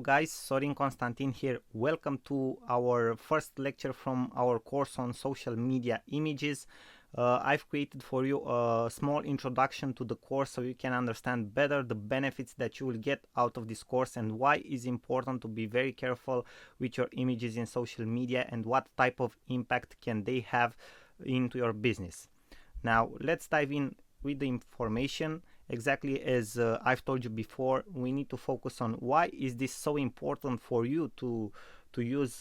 guys, Sorin Constantin here. Welcome to our first lecture from our course on social media images. I've created for you a small introduction to the course so you can understand better the benefits that you will get out of this course and why it's important to be very careful with your images in social media and what type of impact can they have into your business. Now let's dive in with the information. Exactly as I've told you before, we need to focus on why is this so important for you to use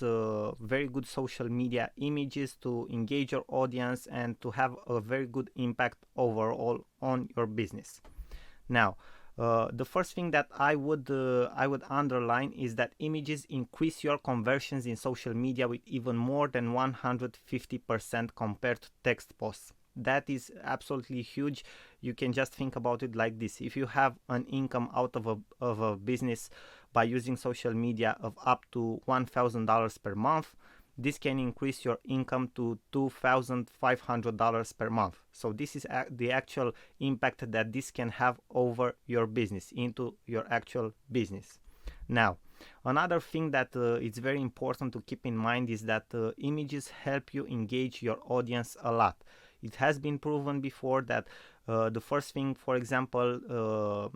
very good social media images to engage your audience and to have a very good impact overall on your business. Now, the first thing that I would underline is that images increase your conversions in social media with even more than 150% compared to text posts. That is absolutely huge. You can just think about it like this: if you have an income out of a business by using social media of up to $1,000 per month, this can increase your income to $2,500 per month. So this is the actual impact that this can have over your business, into your actual business. Now, another thing that it's very important to keep in mind is that images help you engage your audience a lot. It has been proven before that the first thing, for example,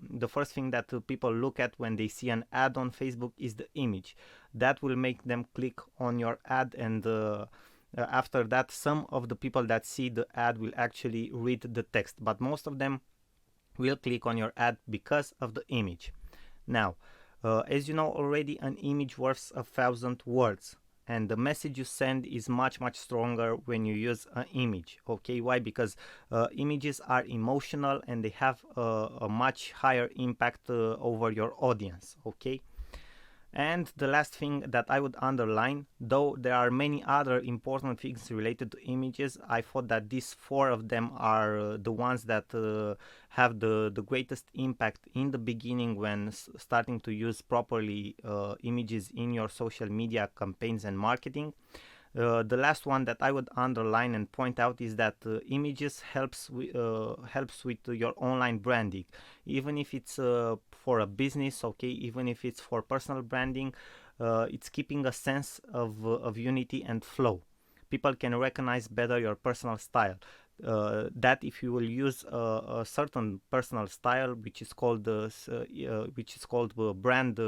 the first thing that people look at when they see an ad on Facebook is the image. That will make them click on your ad, and after that, some of the people that see the ad will actually read the text, but most of them will click on your ad because of the image. Now, as you know already, an image worth 1,000 words. And the message you send is much stronger when you use an image. Okay, why? Because images are emotional and they have a much higher impact over your audience. Okay. And the last thing that I would underline, though there are many other important things related to images, I thought that these four of them are the ones that have the greatest impact in the beginning when starting to use properly images in your social media campaigns and marketing. The last one that I would underline and point out is that images helps with your online branding, even if it's for a business, okay, even if it's for personal branding. It's keeping a sense of unity and flow. People can recognize better your personal style. That if you will use a certain personal style, which is called brand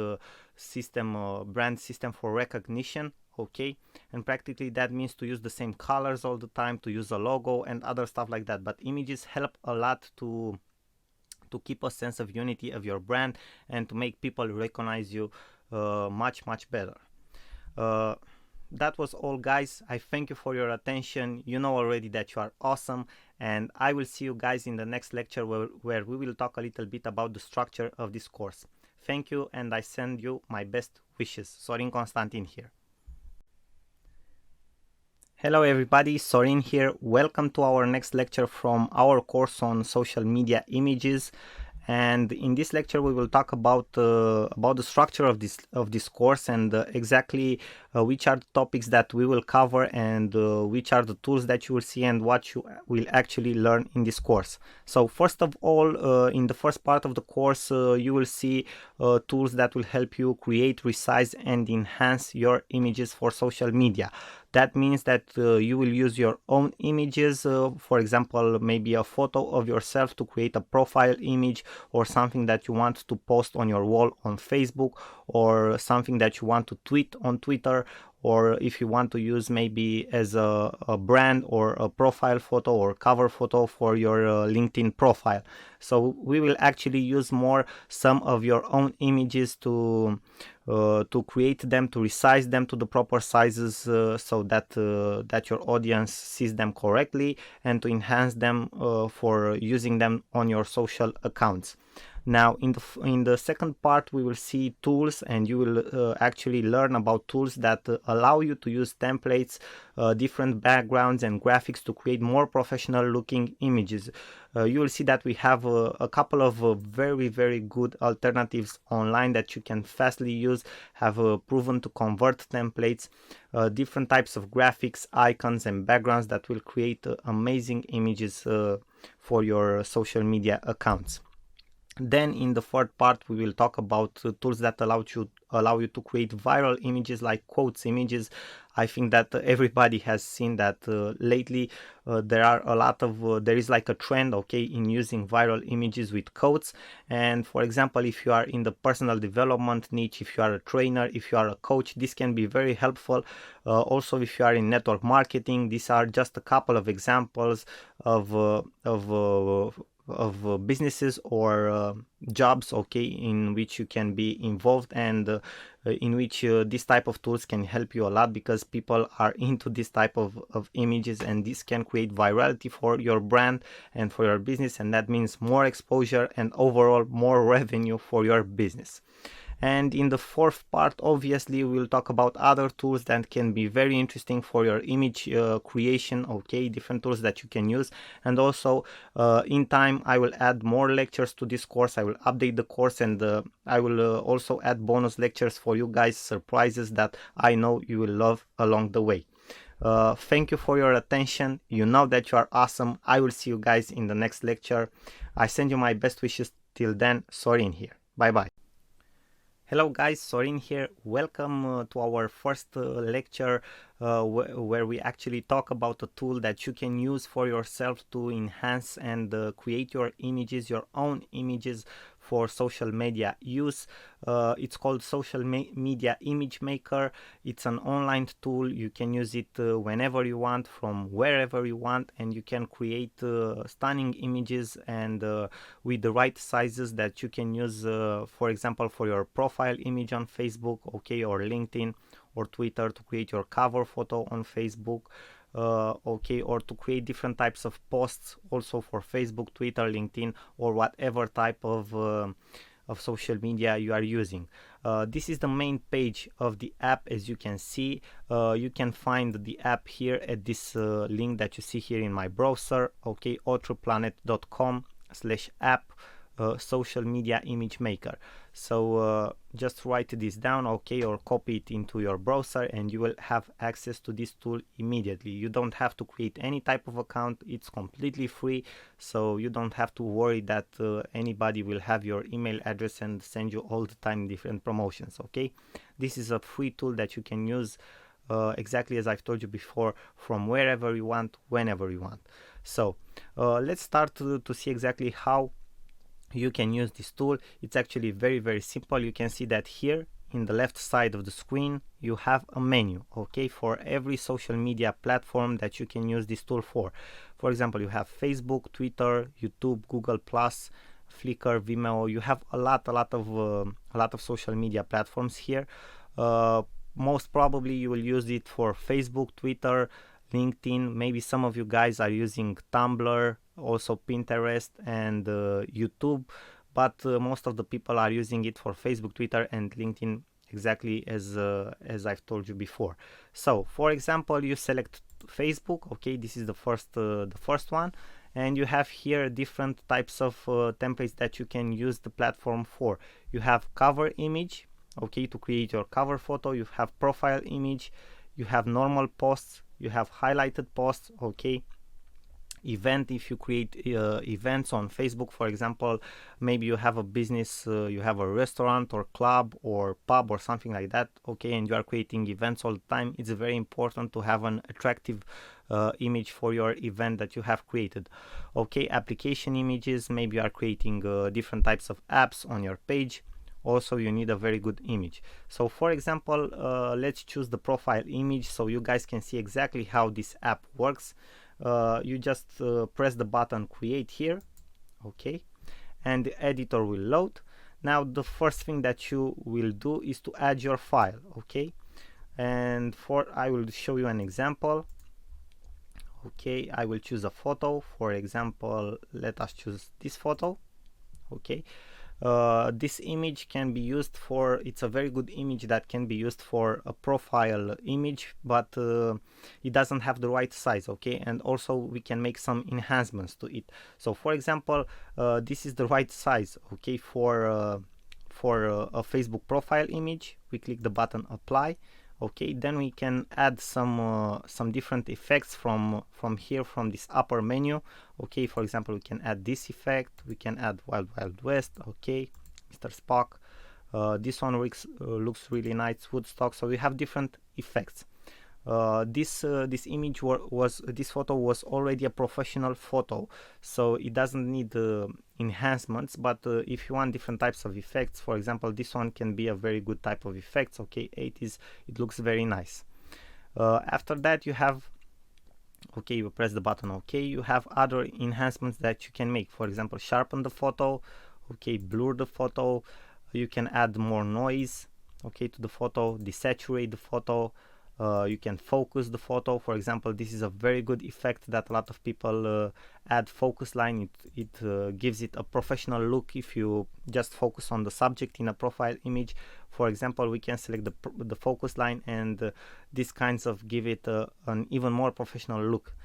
system for recognition. Okay, and practically that means to use the same colors all the time, to use a logo and other stuff like that. But images help a lot to keep a sense of unity of your brand and to make people recognize you much better. That was all, guys. I thank you for your attention. You know already that you are awesome, and I will see you guys in the next lecture where we will talk a little bit about the structure of this course. Thank you, and I send you my best wishes. Sorin Constantin here. Hello everybody, Sorin here. Welcome to our next lecture from our course on social media images. And in this lecture we will talk about the structure of this course and exactly which are the topics that we will cover and which are the tools that you will see and what you will actually learn in this course. So first of all, in the first part of the course, you will see tools that will help you create, resize and enhance your images for social media. That means that you will use your own images, for example, maybe a photo of yourself to create a profile image, or something that you want to post on your wall on Facebook, or something that you want to tweet on Twitter, or if you want to use maybe as a brand or a profile photo or cover photo for your LinkedIn profile. So we will actually use more some of your own images to create them, to resize them to the proper sizes so that that your audience sees them correctly, and to enhance them for using them on your social accounts. Now in the second part we will see tools, and you will actually learn about tools that allow you to use templates, different backgrounds and graphics to create more professional looking images. You will see that we have a couple of very good alternatives online that you can fastly use, have proven to convert templates, different types of graphics, icons and backgrounds that will create amazing images for your social media accounts. Then in the third part we will talk about tools that allow you to create viral images like quotes images. I think that everybody has seen that lately there are a lot of there is like a trend, okay, in using viral images with quotes. And for example, if you are in the personal development niche, if you are a trainer, if you are a coach, this can be very helpful. Also, if you are in network marketing, these are just a couple of examples of businesses or jobs, okay, in which you can be involved, and in which this type of tools can help you a lot, because people are into this type of images, and this can create virality for your brand and for your business, and that means more exposure and overall more revenue for your business. And in the fourth part, obviously, we'll talk about other tools that can be very interesting for your image creation, okay, different tools that you can use. And also, in time, I will add more lectures to this course. I will update the course, and I will also add bonus lectures for you guys, surprises that I know you will love along the way. Thank you for your attention. You know that you are awesome. I will see you guys in the next lecture. I send you my best wishes. Till then, Sorin here. Bye bye. Hello guys, Sorin here. Welcome to our first lecture where we actually talk about a tool that you can use for yourself to enhance and create your images, your own images for social media use. It's called Social Media Image Maker. It's an online tool. You can use it whenever you want, from wherever you want, and you can create stunning images and with the right sizes that you can use, for example, for your profile image on Facebook, okay, or LinkedIn or Twitter, to create your cover photo on Facebook, okay, or to create different types of posts also for Facebook, Twitter, LinkedIn, or whatever type of social media you are using. This is the main page of the app. As you can see, you can find the app here at this link that you see here in my browser, okay, authorplanet.com/app. Social media image maker. So just write this down, okay, or copy it into your browser, and you will have access to this tool immediately. You don't have to create any type of account. It's completely free, so you don't have to worry that anybody will have your email address and send you all the time different promotions, okay. This is a free tool that you can use exactly as I've told you before, from wherever you want, whenever you want. So let's start to see exactly how you can use this tool. It's actually very simple. You can see that here in the left side of the screen you have a menu, okay, for every social media platform that you can use this tool for. For example, you have Facebook, Twitter, YouTube, Google Plus, Flickr, Vimeo. You have a lot of social media platforms here. Most probably you will use it for Facebook, Twitter, LinkedIn. Maybe some of you guys are using Tumblr, also Pinterest and YouTube, but most of the people are using it for Facebook, Twitter, and LinkedIn, exactly as I've told you before. So, for example, you select Facebook. Okay, this is the first one, and you have here different types of templates that you can use the platform for. You have cover image, okay, to create your cover photo. You have profile image. You have normal posts. You have highlighted posts, okay. Event, if you create events on Facebook, for example, maybe you have a business, you have a restaurant or club or pub or something like that, okay, and you are creating events all the time. It's very important to have an attractive image for your event that you have created, okay. Application images, maybe you are creating different types of apps on your page. Also, you need a very good image. So for example, let's choose the profile image so you guys can see exactly how this app works. You just press the button create here, okay, and the editor will load. Now the first thing that you will do is to add your file, okay, and I will show you an example. Okay, I will choose a photo. For example, let us choose this photo, okay. This image can be used for, it's a very good image that can be used for a profile image, but it doesn't have the right size, okay, and also we can make some enhancements to it. So for example, this is the right size, okay, for a Facebook profile image. We click the button apply, Okay, then we can add some different effects from here, from this upper menu. Okay, for example, we can add this effect, we can add Wild Wild West. Okay, Mr. Spock. This one looks really nice, Woodstock. So we have different effects. This image this photo was already a professional photo, so it doesn't need enhancements. But if you want different types of effects, for example, this one can be a very good type of effects. Okay, 80s, it looks very nice. After that, you have, okay, you press the button OK, you have other enhancements that you can make. For example, sharpen the photo, okay, blur the photo, you can add more noise, okay, to the photo, desaturate the photo. You can focus the photo. For example, this is a very good effect that a lot of people add, focus line. It gives it a professional look if you just focus on the subject in a profile image. For example, we can select the focus line, and these kinds of give it an even more professional look.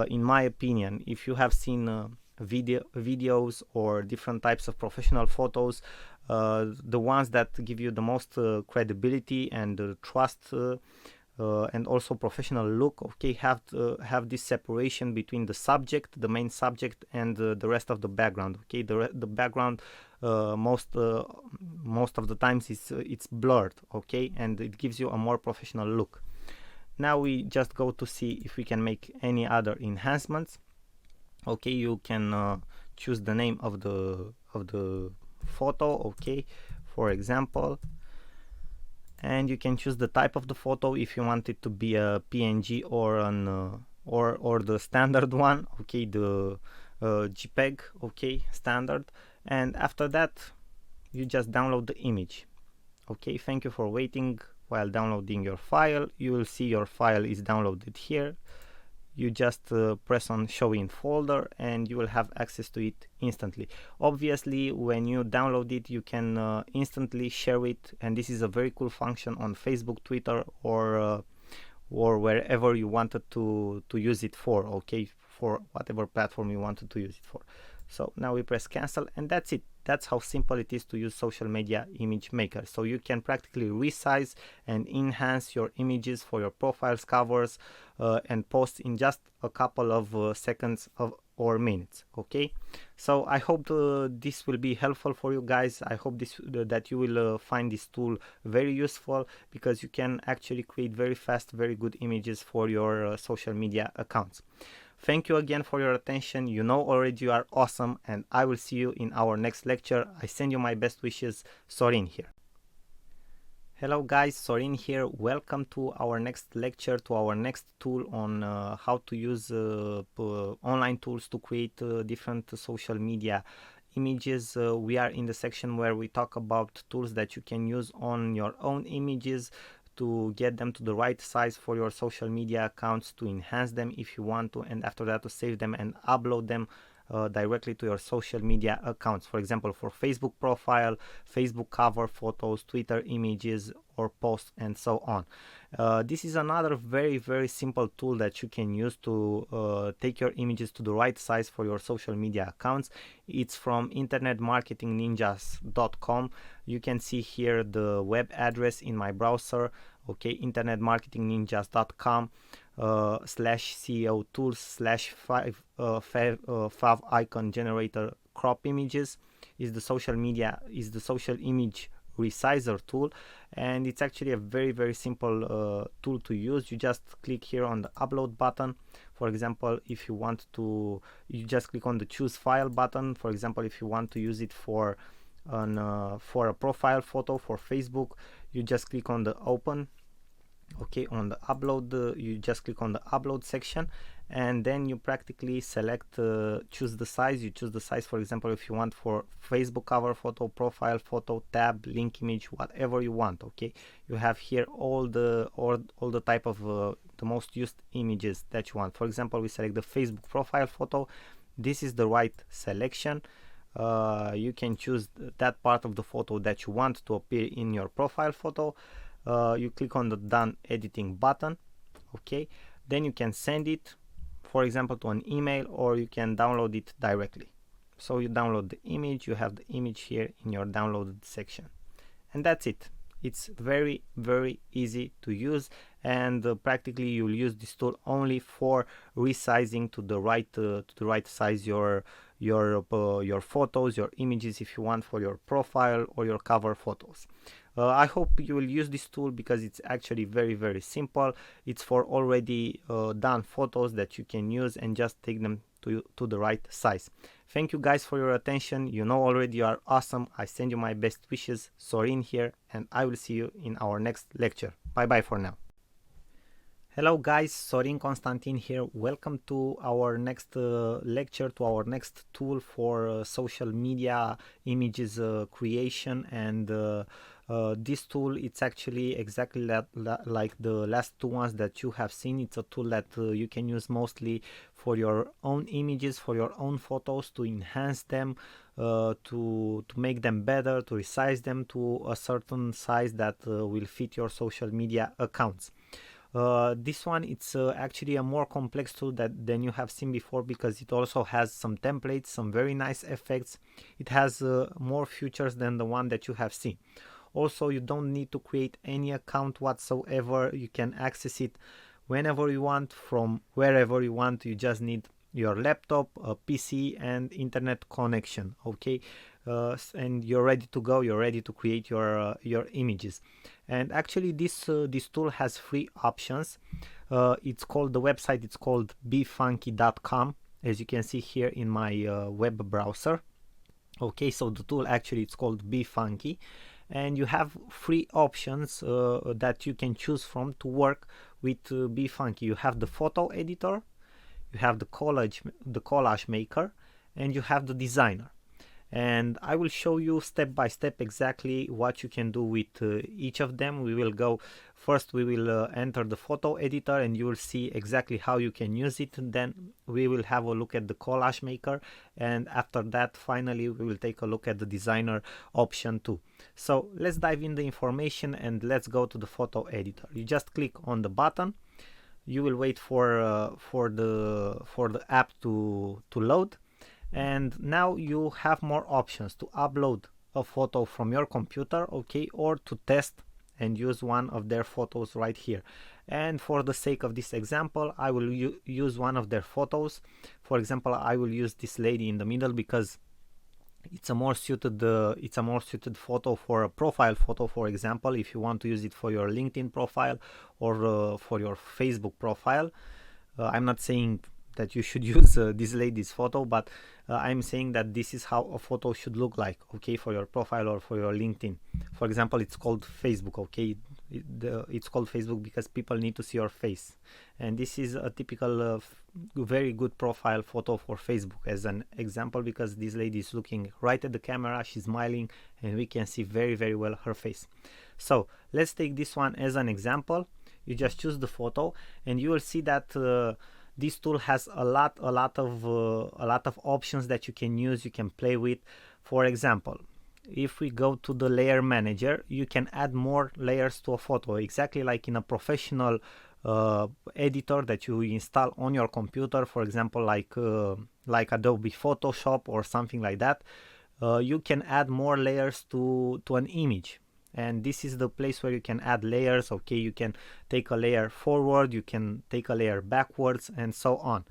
In my opinion, if you have seen videos or different types of professional photos, the ones that give you the most credibility and trust and also professional look, okay, have this separation between the subject, the main subject, and the rest of the background. Okay, the background most of the times it's blurred, okay, and it gives you a more professional look. Now we just go to see if we can make any other enhancements. Okay, you can choose the name of the photo, okay, for example, and you can choose the type of the photo, if you want it to be a PNG or an or the standard one, okay, the JPEG, okay, standard. And after that, you just download the image. Okay, thank you for waiting while downloading your file. You will see your file is downloaded here. You just press on show in folder and you will have access to it instantly. Obviously, when you download it, you can instantly share it, and this is a very cool function on Facebook, Twitter, or wherever you wanted to use it for, okay, for whatever platform you wanted to use it for. So now we press cancel, and that's it. That's how simple it is to use social media image maker. So you can practically resize and enhance your images for your profiles, covers, and posts in just a couple of seconds or minutes. Okay, so I hope this will be helpful for you guys. I hope that you will find this tool very useful, because you can actually create very fast, very good images for your social media accounts. Thank you again for your attention. You know already you are awesome, and I will see you in our next lecture. I send you my best wishes. Sorin here. Hello guys, Sorin here. Welcome to our next lecture, to our next tool on how to use online tools to create different social media images. We are in the section where we talk about tools that you can use on your own images to get them to the right size for your social media accounts, to enhance them if you want to, and after that to save them and upload them directly to your social media accounts. For example, for Facebook profile, Facebook cover photos, Twitter images or posts, and so on. This is another very simple tool that you can use to take your images to the right size for your social media accounts. It's from internetmarketingninjas.com. You can see here the web address in my browser, okay, internetmarketingninjas.com /CEO tools /fav icon generator crop images is the social image resizer tool, and it's actually a very simple tool to use. You just click here on the upload button. For example, if you want to, you just click on the choose file button. For example, if you want to use it for a profile photo for Facebook, you just click on the open, okay, on the upload, you just click on the upload section, and then you practically select, choose the size. You choose the size, for example, if you want for Facebook cover photo, profile photo, tab, link image, whatever you want. Okay, you have here all the type of the most used images that you want. For example, we select the Facebook profile photo. This is the right selection. You can choose that part of the photo that you want to appear in your profile photo. You click on the done editing button, okay, then you can send it, for example, to an email, or you can download it directly. So you download the image, you have the image here in your downloaded section, and that's it. It's very easy to use, and practically you'll use this tool only for resizing to the right size your photos, your images, if you want, for your profile or your cover photos. I hope you will use this tool because it's actually very simple. It's for already done photos that you can use and just take them to the right size. Thank you guys for your attention. You know already you are awesome. I send you my best wishes. Sorin here, and I will see you in our next lecture. Bye bye for now. Hello guys, Sorin Constantin here. Welcome to our next lecture, to our next tool for social media images creation. And this tool, it's actually exactly like the last two ones that you have seen. It's a tool that you can use mostly for your own images, for your own photos, to enhance them, to make them better, to resize them to a certain size that will fit your social media accounts. This one, it's actually a more complex tool than you have seen before, because it also has some templates, some very nice effects. It has more features than the one that you have seen. Also, you don't need to create any account whatsoever. You can access it whenever you want, from wherever you want. You just need your laptop, a PC, and internet connection. Okay, and you're ready to go. You're ready to create your images. And actually, this tool has 3 options. It's called, the website, it's called bfunky.com, as you can see here in my web browser. Okay, so the tool actually, it's called bfunky, and you have 3 options that you can choose from to work with bfunky. You have the photo editor, you have the collage maker, and you have the designer. And I will show you step by step exactly what you can do with each of them. We will go first, we will enter the photo editor, and you will see exactly how you can use it. Then we will have a look at the collage maker, and after that, finally, we will take a look at the designer option too. So let's dive in the information and let's go to the photo editor. You just click on the button. You will wait for the app to load. And now you have more options to upload a photo from your computer, okay, or to test and use one of their photos right here. And for the sake of this example, I will use one of their photos. For example, I will use this lady in the middle because it's a more suited photo for a profile photo. For example, if you want to use it for your LinkedIn profile or for your Facebook profile. I'm not saying that you should use this lady's photo, but I'm saying that this is how a photo should look like, okay, for your profile or for your LinkedIn. For example, it's called Facebook, okay. It's called Facebook because people need to see your face, and this is a typical very good profile photo for Facebook as an example, because this lady is looking right at the camera, she's smiling, and we can see very well her face. So let's take this one as an example. You just choose the photo, and you will see that this tool has a lot of options that you can use, you can play with. For example, if we go to the layer manager, you can add more layers to a photo, exactly like in a professional editor that you install on your computer, for example, like Adobe Photoshop or something like that. You can add more layers to an image. And this is the place where you can add layers, okay. You can take a layer forward, you can take a layer backwards, and so on.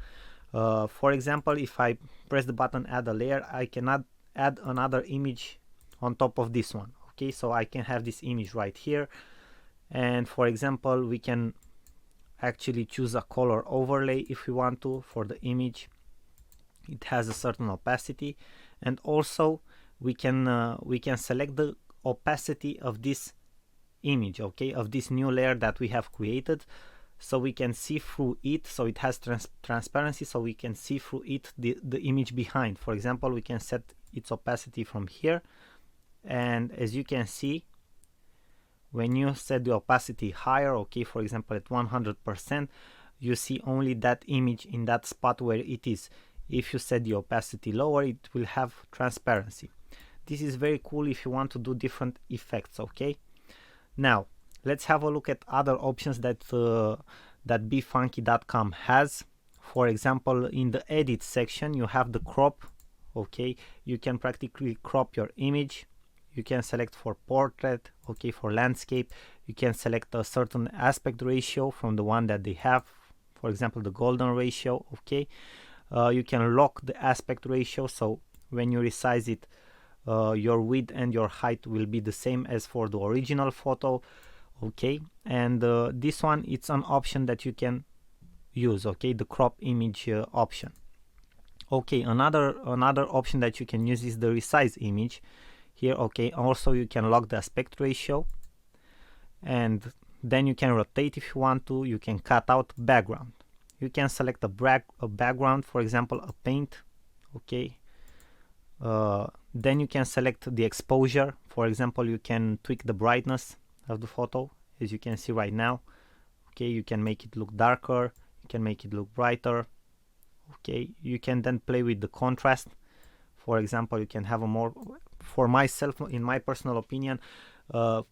For example, if I press the button add a layer, I can add another image on top of this one, okay. So I can have this image right here, and for example, we can actually choose a color overlay if we want to for the image. It has a certain opacity, and also we can select the opacity of this image, okay, of this new layer that we have created, so we can see through it. So it has transparency, so we can see through it the image behind. For example, we can set its opacity from here, and as you can see, when you set the opacity higher, okay, for example at 100%, you see only that image in that spot where it is. If you set the opacity lower, it will have transparency. This is very cool if you want to do different effects, okay. Now let's have a look at other options that bfunky.com has. For example, in the edit section, you have the crop, okay. You can practically crop your image. you can select for portrait, okay, for landscape. You can select a certain aspect ratio from the one that they have, for example the golden ratio, okay. You can lock the aspect ratio, so when you resize it, your width and your height will be the same as for the original photo, okay. And this one, it's an option that you can use, okay, the crop image option. Okay, another option that you can use is the resize image here, okay. Also you can lock the aspect ratio, and then you can rotate if you want to. You can cut out background. You can select a background, for example a paint, okay. Then you can select the exposure. For example, you can tweak the brightness of the photo, as you can see right now, okay. You can make it look darker, you can make it look brighter, okay. You can then play with the contrast. For example, you can have a more, for myself, in my personal opinion,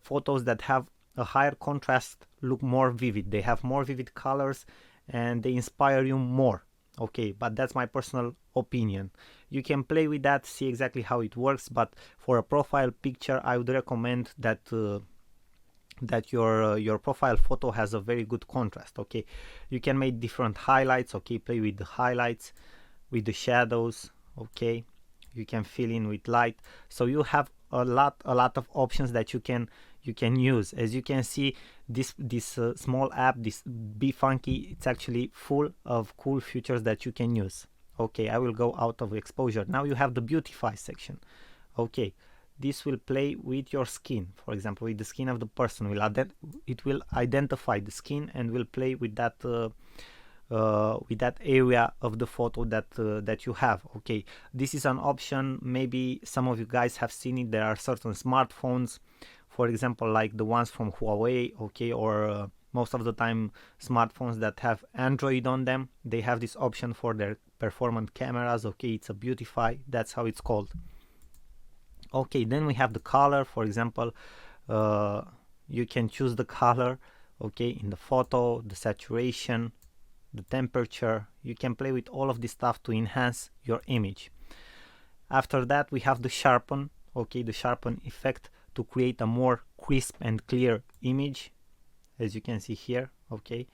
photos that have a higher contrast look more vivid. They have more vivid colors and they inspire you more, okay. But that's my personal opinion. You can play with that, see exactly how it works, but for a profile picture I would recommend that that your profile photo has a very good contrast, okay. You can make different highlights, okay, play with the highlights, with the shadows, okay. You can fill in with light, so you have a lot of options that you can use. As you can see, this small app, this Be Funky, it's actually full of cool features that you can use, okay. I will go out of exposure. Now you have the beautify section, okay. This will play with your skin, for example with the skin of the person. It will identify the skin and will play with that area of the photo that you have, okay. This is an option, maybe some of you guys have seen it. There are certain smartphones, for example like the ones from Huawei, okay, or most of the time smartphones that have Android on them, they have this option for their performant cameras, okay. It's a beautify, that's how it's called, okay. Then we have the color. For example, you can choose the color, okay, in the photo, the saturation, the temperature. You can play with all of this stuff to enhance your image. After that we have the sharpen, okay, the sharpen effect to create a more crisp and clear image, as you can see here, okay.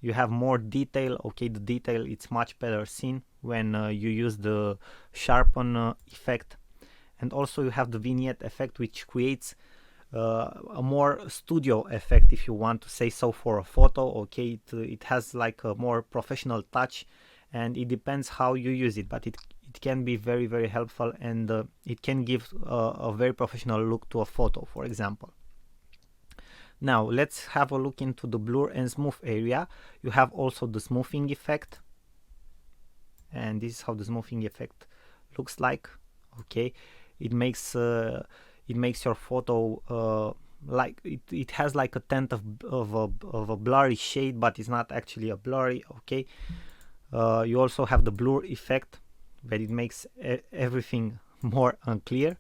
You have more detail, okay. The detail, it's much better seen when you use the sharpen effect. And also you have the vignette effect, which creates a more studio effect, if you want to say so, for a photo, okay. It has like a more professional touch, and it depends how you use it, but it can be very, very helpful, and it can give a very professional look to a photo, for example. Now let's have a look into the blur and smooth area. You have also the smoothing effect, and this is how the smoothing effect looks like, okay. It makes your photo like it has like a tint of a blurry shade, but it's not actually a blurry, okay. You also have the blur effect, but it makes everything more unclear.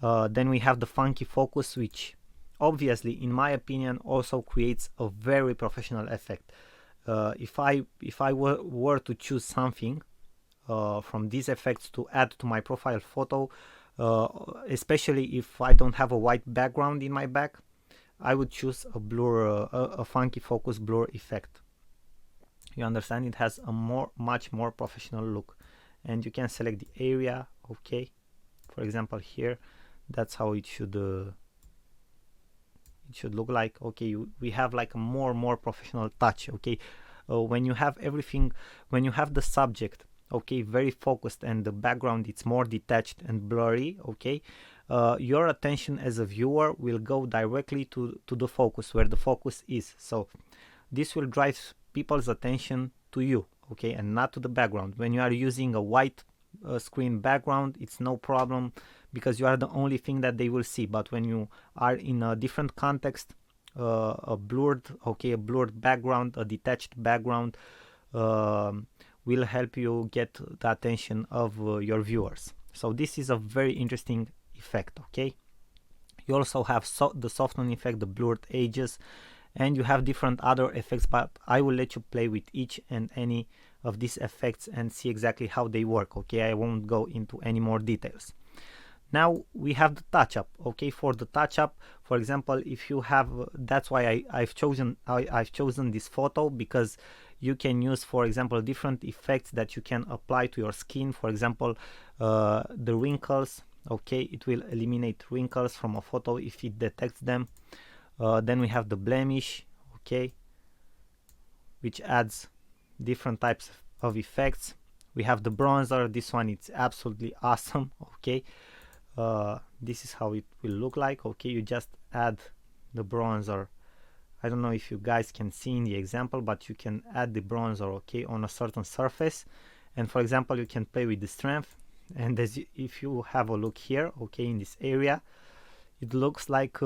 Then we have the funky focus, which obviously, in my opinion, also creates a very professional effect. If I were to choose something from these effects to add to my profile photo, especially if I don't have a white background in my back, I would choose a blur, a funky focus blur effect. You understand? It has a much more professional look, and you can select the area, okay. For example here, that's how it should look like, okay. We have like a more professional touch, okay. When you have everything, when you have the subject, okay, very focused, and the background it's more detached and blurry, okay, your attention as a viewer will go directly to the focus, where the focus is. So this will drive people's attention to you, okay, and not to the background. When you are using a white screen background, it's no problem, because you are the only thing that they will see. But when you are in a different context, a blurred background, a detached background, will help you get the attention of your viewers. So this is a very interesting effect, okay. You also have the soften effect, the blurred edges, and you have different other effects, but I will let you play with each and any of these effects and see exactly how they work, okay. I won't go into any more details. Now we have the touch up. Okay, for the touch up, for example, if you have, that's why I've chosen this photo, because you can use, for example, different effects that you can apply to your skin. For example, the wrinkles. Okay, it will eliminate wrinkles from a photo if it detects them. Then we have the blemish. Okay, which adds different types of effects. We have the bronzer. This one, it's absolutely awesome. Okay, this is how it will look like. Okay, you just add the bronzer. I don't know if you guys can see in the example, but you can add the bronzer, okay, on a certain surface. And for example, you can play with the strength. And if you have a look here, okay, in this area, it looks like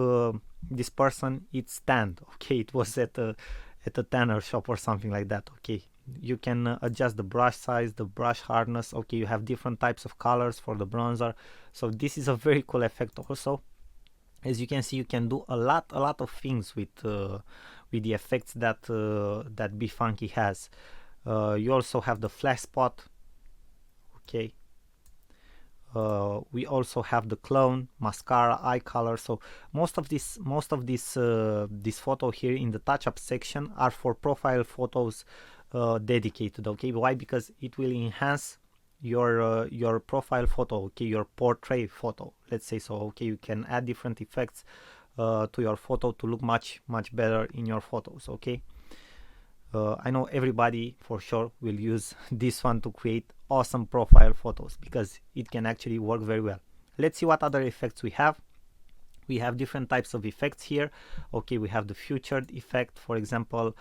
this person it's tanned. Okay, it was at a tanner shop or something like that. Okay, you can adjust the brush size, the brush hardness. Okay, you have different types of colors for the bronzer. So this is a very cool effect also. As you can see, you can do a lot of things with the effects that that Be Funky has. You also have the flash spot. Okay. We also have the clone, mascara, eye color. So most of this this photo here in the touch-up section are for profile photos dedicated. Okay, why? Because it will enhance your profile photo. Okay, your portrait photo, let's say. So okay, you can add different effects to your photo to look much better in your photos. Okay. I know everybody for sure will use this one to create awesome profile photos, because it can actually work very well. Let's see what other effects we have. We have different types of effects here. Okay, we have the featured effect. For example,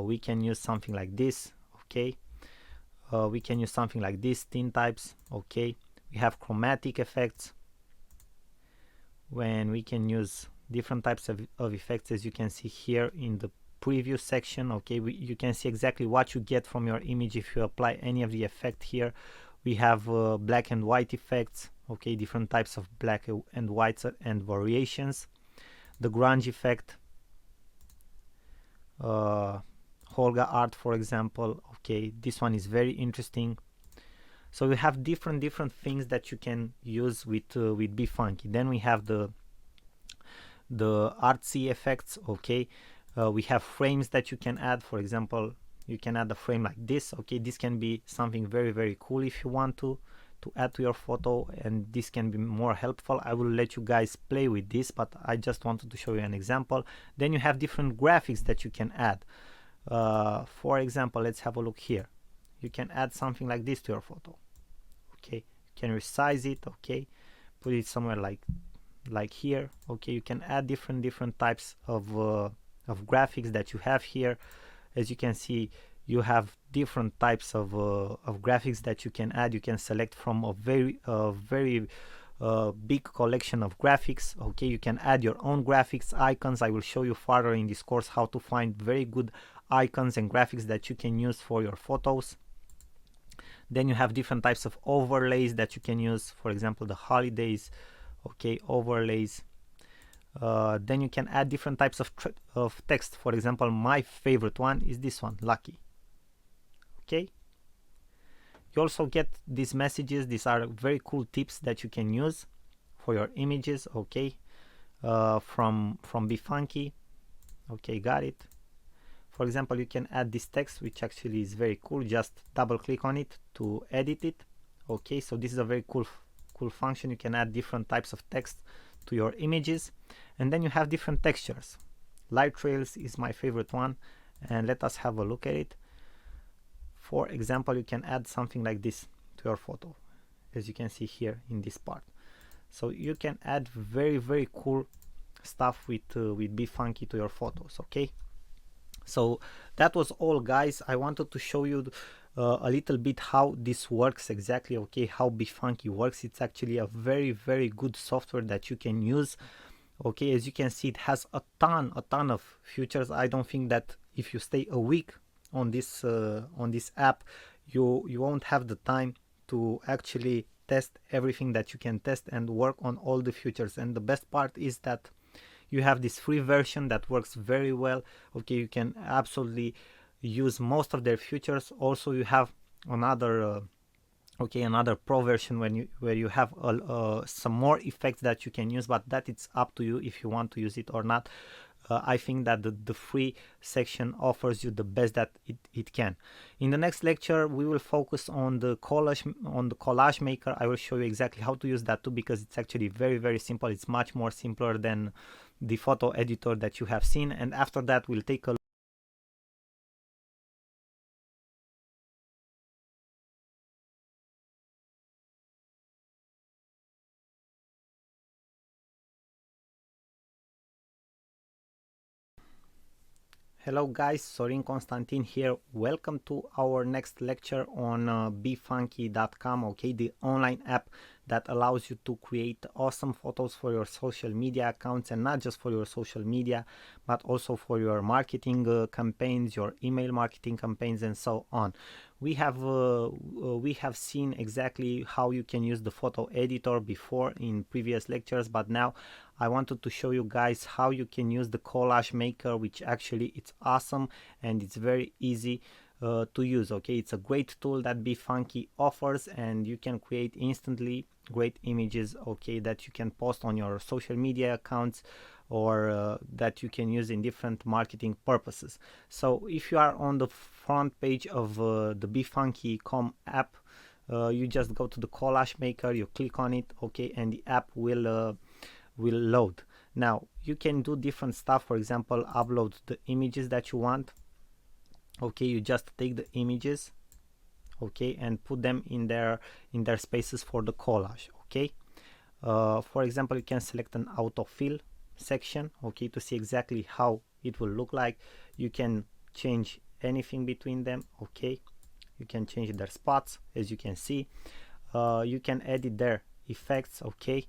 we can use something like this. Okay, we can use something like this, thin types. Okay, we have chromatic effects, when we can use different types of effects, as you can see here in the preview section. Okay, you can see exactly what you get from your image if you apply any of the effect here. We have black and white effects. Okay, different types of black and whites and variations. The grunge effect, Holga art, for example. Okay, this one is very interesting. So we have different things that you can use with Be Funky. Then we have the artsy effects. Okay, we have frames that you can add. For example, you can add a frame like this. Okay, this can be something very cool if you want to add to your photo, and this can be more helpful. I will let you guys play with this, but I just wanted to show you an example. Then you have different graphics that you can add. For example, let's have a look here. You can add something like this to your photo. Okay, you can resize it. Okay, put it somewhere like here. Okay, you can add different types of graphics that you have here. As you can see, you have different types of graphics that you can add. You can select from a very big collection of graphics. Okay, you can add your own graphics, icons. I will show you further in this course how to find very good icons and graphics that you can use for your photos. Then you have different types of overlays that you can use. For example, the holidays. Okay, overlays. Then you can add different types of text. For example, my favorite one is this one, lucky. Okay, you also get these messages. These are very cool tips that you can use for your images. Okay, from Be Funky. Okay, got it. For example, you can add this text, which actually is very cool. Just double click on it to edit it. Okay, so this is a very cool function. You can add different types of text to your images. And then you have different textures. Light trails is my favorite one, and let us have a look at it. For example, you can add something like this to your photo, as you can see here in this part. So you can add very cool stuff with Be Funky to your photos. Okay, so that was all, guys. I wanted to show you a little bit how this works exactly. Okay, how Be Funky works. It's actually a very good software that you can use. Okay, as you can see, it has a ton of features. I don't think that if you stay a week on this app, you won't have the time to actually test everything that you can test and work on all the features. And the best part is that you have this free version that works very well. Okay, you can absolutely use most of their features. Also, you have another Okay, another pro version where you have some more effects that you can use, but that it's up to you if you want to use it or not. I think that the free section offers you the best that it can. In the next lecture, we will focus on the collage maker. I will show you exactly how to use that too, because it's actually very simple. It's much more simpler than the photo editor that you have seen. And after that, we'll take a Hello guys, Sorin Constantin here. Welcome to our next lecture on befunky.com, okay, the online app that allows you to create awesome photos for your social media accounts, and not just for your social media, but also for your marketing campaigns, your email marketing campaigns, and so on. We have seen exactly how you can use the photo editor before in previous lectures, but now I wanted to show you guys how you can use the collage maker, which actually it's awesome and it's very easy to use. Okay, it's a great tool that BeFunky offers, and you can create instantly great images, okay, that you can post on your social media accounts, or that you can use in different marketing purposes. So if you are on the front page of the befunky.com app, you just go to the collage maker, you click on it, okay, and the app will load. Now you can do different stuff. For example, upload the images that you want. Okay, you just take the images, okay, and put them in their spaces for the collage. Okay, for example, you can select an autofill section, okay, to see exactly how it will look like. You can change anything between them, okay. You can change their spots, as you can see. You can edit their effects, okay.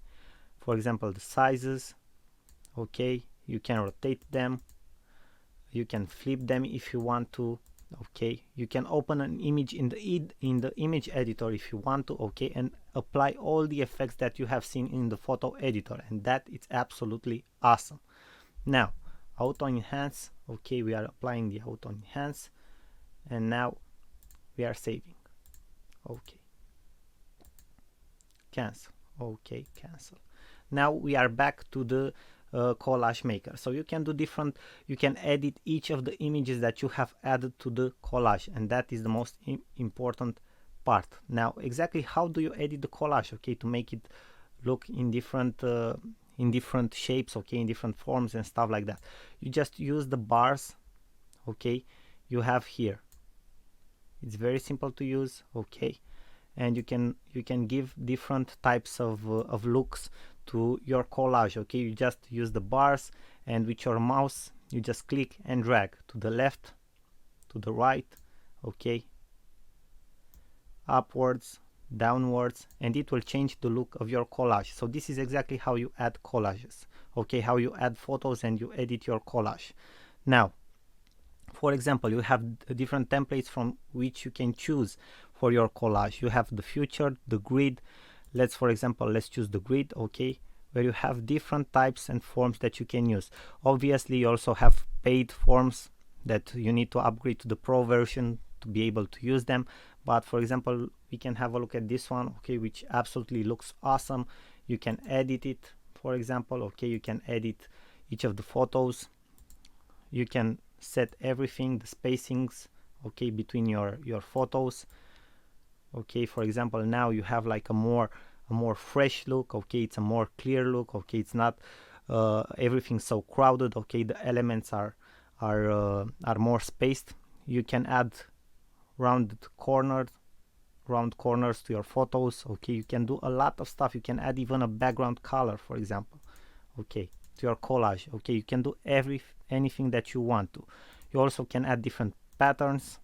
For example, the sizes, okay. You can rotate them, you can flip them if you want to, okay. You can open an image in the image editor if you want to, okay, and apply all the effects that you have seen in the photo editor, and that is absolutely awesome. Now auto enhance, okay, we are applying the auto enhance, and now we are saving, okay, cancel, okay, cancel. Now we are back to the collage maker. So you can do different, you can edit each of the images that you have added to the collage, and that is the most important part. Now exactly how do you edit the collage, okay, to make it look in different shapes, okay, in different forms and stuff like that? You just use the bars, okay, you have here. It's very simple to use, okay, and you can give different types of looks to your collage, okay. You just use the bars, and with your mouse you just click and drag to the left, to the right, okay, upwards, downwards, and it will change the look of your collage. So this is exactly how you add collages, okay, how you add photos and you edit your collage. Now for example, you have different templates from which you can choose for your collage. You have the future, the grid. For example, let's choose the grid, okay, where you have different types and forms that you can use. Obviously you also have paid forms that you need to upgrade to the pro version to be able to use them. But for example, we can have a look at this one, okay, which absolutely looks awesome. You can edit it, for example, okay, you can edit each of the photos. You can set everything, the spacings, okay, between your photos, okay. For example, now you have like a more fresh look, okay, it's a more clear look, okay, it's not everything so crowded, okay, the elements are more spaced. You can add round corners to your photos, okay. You can do a lot of stuff. You can add even a background color, for example, okay, to your collage, okay. You can do anything that you want to. You also can add different patterns,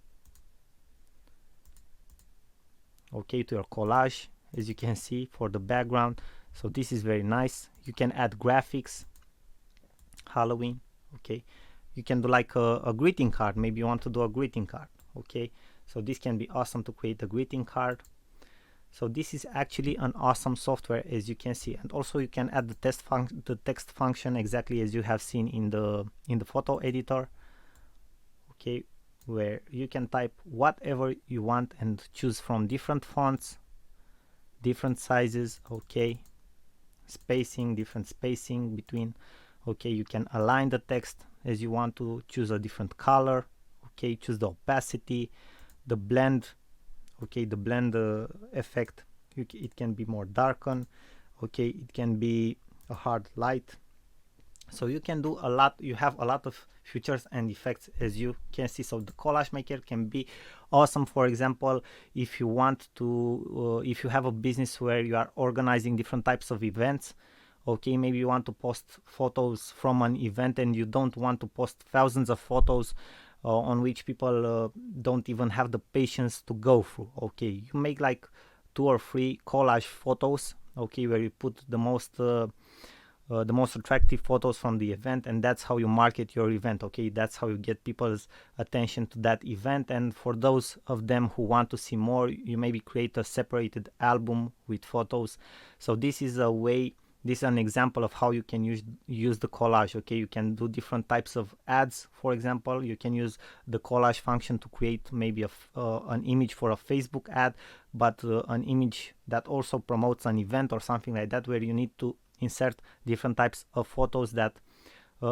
okay, to your collage, as you can see, for the background. So this is very nice. You can add graphics, Halloween, okay. You can do like a greeting card. Maybe you want to do a greeting card, okay. So this can be awesome to create a greeting card. So this is actually an awesome software, as you can see. And also you can add the text function exactly as you have seen in the photo editor, okay, where you can type whatever you want and choose from different fonts, different sizes, okay, spacing, different spacing between, okay, you can align the text as you want to, choose a different color, okay, choose the opacity, the blend, okay, the blend effect, it can be more darken, okay, it can be a hard light. So you can do a lot, you have a lot of features and effects as you can see. So the collage maker can be awesome, for example, if you want to if you have a business where you are organizing different types of events, okay, maybe you want to post photos from an event and you don't want to post thousands of photos on which people don't even have the patience to go through, okay, you make like 2 or 3 collage photos, okay, where you put the most attractive photos from the event, and that's how you market your event, okay, that's how you get people's attention to that event. And for those of them who want to see more, you maybe create a separated album with photos. So this is a way, this is an example of how you can use the collage, okay, you can do different types of ads. For example, you can use the collage function to create maybe an image for a Facebook ad, but an image that also promotes an event or something like that, where you need to insert different types of photos that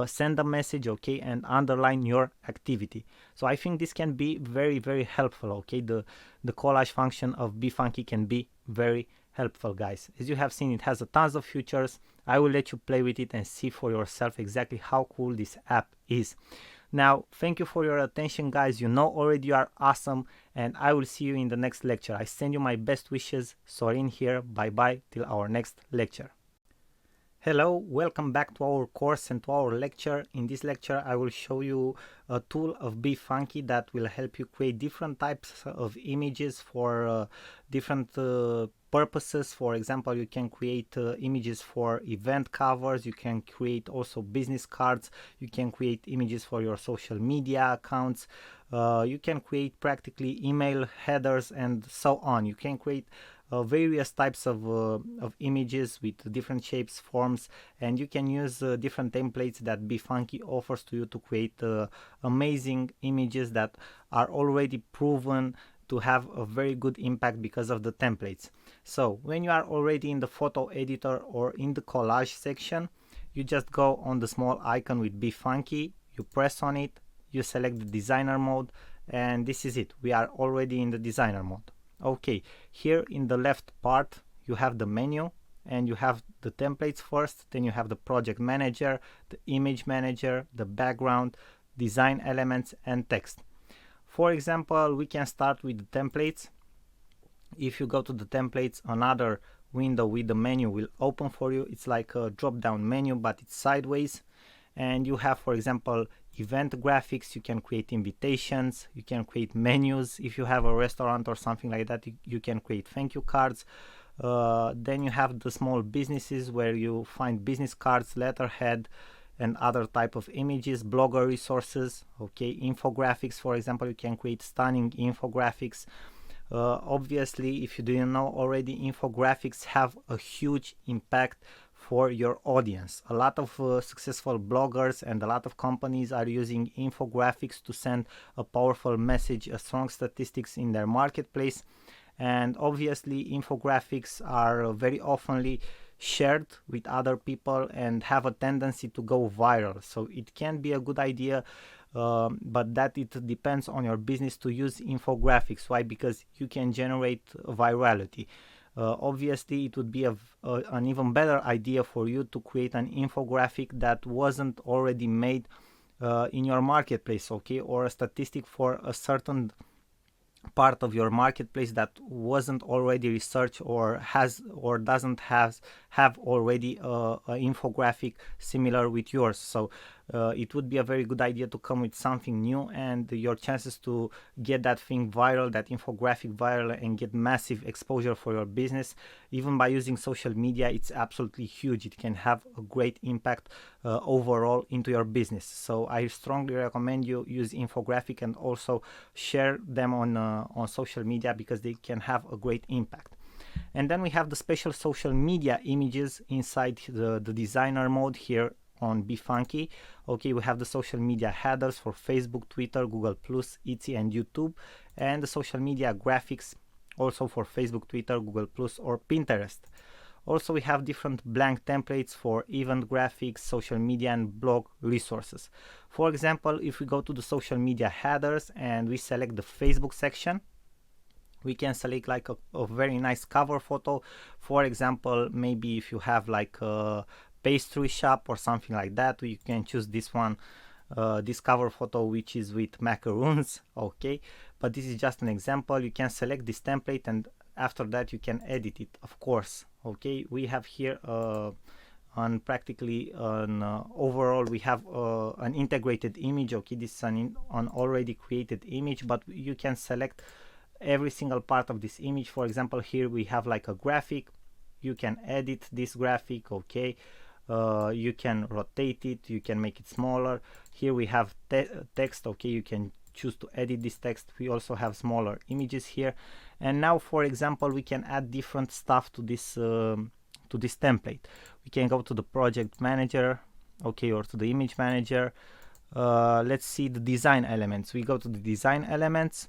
send a message, okay, and underline your activity. So I think this can be very, very helpful, okay, the collage function of BeFunky can be very helpful, guys. As you have seen, it has a tons of features. I will let you play with it and see for yourself exactly how cool this app is. Now, thank you for your attention, guys. You know already you are awesome, and I will see you in the next lecture. I send you my best wishes. Sorin here. Bye bye till our next lecture. Hello, welcome back to our course and to our lecture. In this lecture I will show you a tool of BeFunky that will help you create different types of images for different purposes. For example, you can create images for event covers, you can create also business cards, you can create images for your social media accounts, you can create practically email headers and so on. You can create various types of images with different shapes, forms, and you can use different templates that BeFunky offers to you to create amazing images that are already proven to have a very good impact because of the templates. So when you are already in the photo editor or in the collage section, you just go on the small icon with BeFunky, you press on it, you select the designer mode, and this is it. We are already in the designer mode. Okay, here in the left part you have the menu and you have the templates first, then you have the project manager, the image manager, the background, design elements, and text. For example, we can start with the templates. If you go to the templates, another window with the menu will open for you. It's like a drop down menu, but it's sideways, and you have, for example, event graphics. You can create invitations, you can create menus. If you have a restaurant or something like that, you can create thank you cards. Then you have the small businesses where you find business cards, letterhead, and other type of images, blogger resources, okay, infographics. For example, you can create stunning infographics. Obviously, if you didn't know already, infographics have a huge impact for your audience. A lot of successful bloggers and a lot of companies are using infographics to send a powerful message, a strong statistics in their marketplace. And obviously infographics are very oftenly shared with other people and have a tendency to go viral. So it can be a good idea, but that it depends on your business to use infographics. Why? Because you can generate virality. Obviously it would be an even better idea for you to create an infographic that wasn't already made in your marketplace, okay, or a statistic for a certain part of your marketplace that wasn't already researched or has or doesn't have already a infographic similar with yours. So it would be a very good idea to come with something new, and your chances to get that thing viral, that infographic viral, and get massive exposure for your business, even by using social media, it's absolutely huge. It can have a great impact overall into your business. So I strongly recommend you use infographic and also share them on social media, because they can have a great impact. And then we have the special social media images inside the designer mode here on BeFunky. Okay, we have the social media headers for Facebook, Twitter, Google+, Etsy, and YouTube, and the social media graphics also for Facebook, Twitter, Google Plus, or Pinterest. Also, we have different blank templates for event graphics, social media, and blog resources. For example, if we go to the social media headers and we select the Facebook section, we can select like a very nice cover photo. For example, maybe if you have like a pastry shop or something like that, you can choose this one, this cover photo, which is with macaroons. Okay, but this is just an example. You can select this template, and after that you can edit it, of course. Okay, we have here on practically on overall we have an integrated image. Okay, this is an already created image, but you can select every single part of this image. For example, here we have like a graphic. You can edit this graphic. Okay, you can rotate it, you can make it smaller. Here we have text. Okay, you can choose to edit this text. We also have smaller images here. And now, for example, we can add different stuff to this template. We can go to the project manager, okay, or to the image manager. Let's see the design elements. We go to the design elements,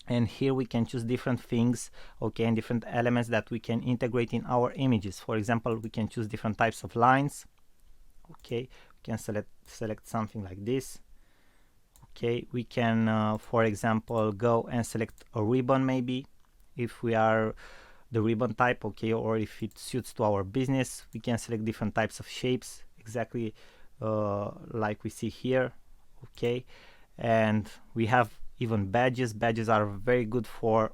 and here we can choose different things, okay, and different elements that we can integrate in our images. For example, we can choose different types of lines. Okay, we can select something like this. Okay, we can for example go and select a ribbon, maybe if we are the ribbon type, okay, or if it suits to our business. We can select different types of shapes, exactly like we see here. Okay, and we have even badges. Badges are very good for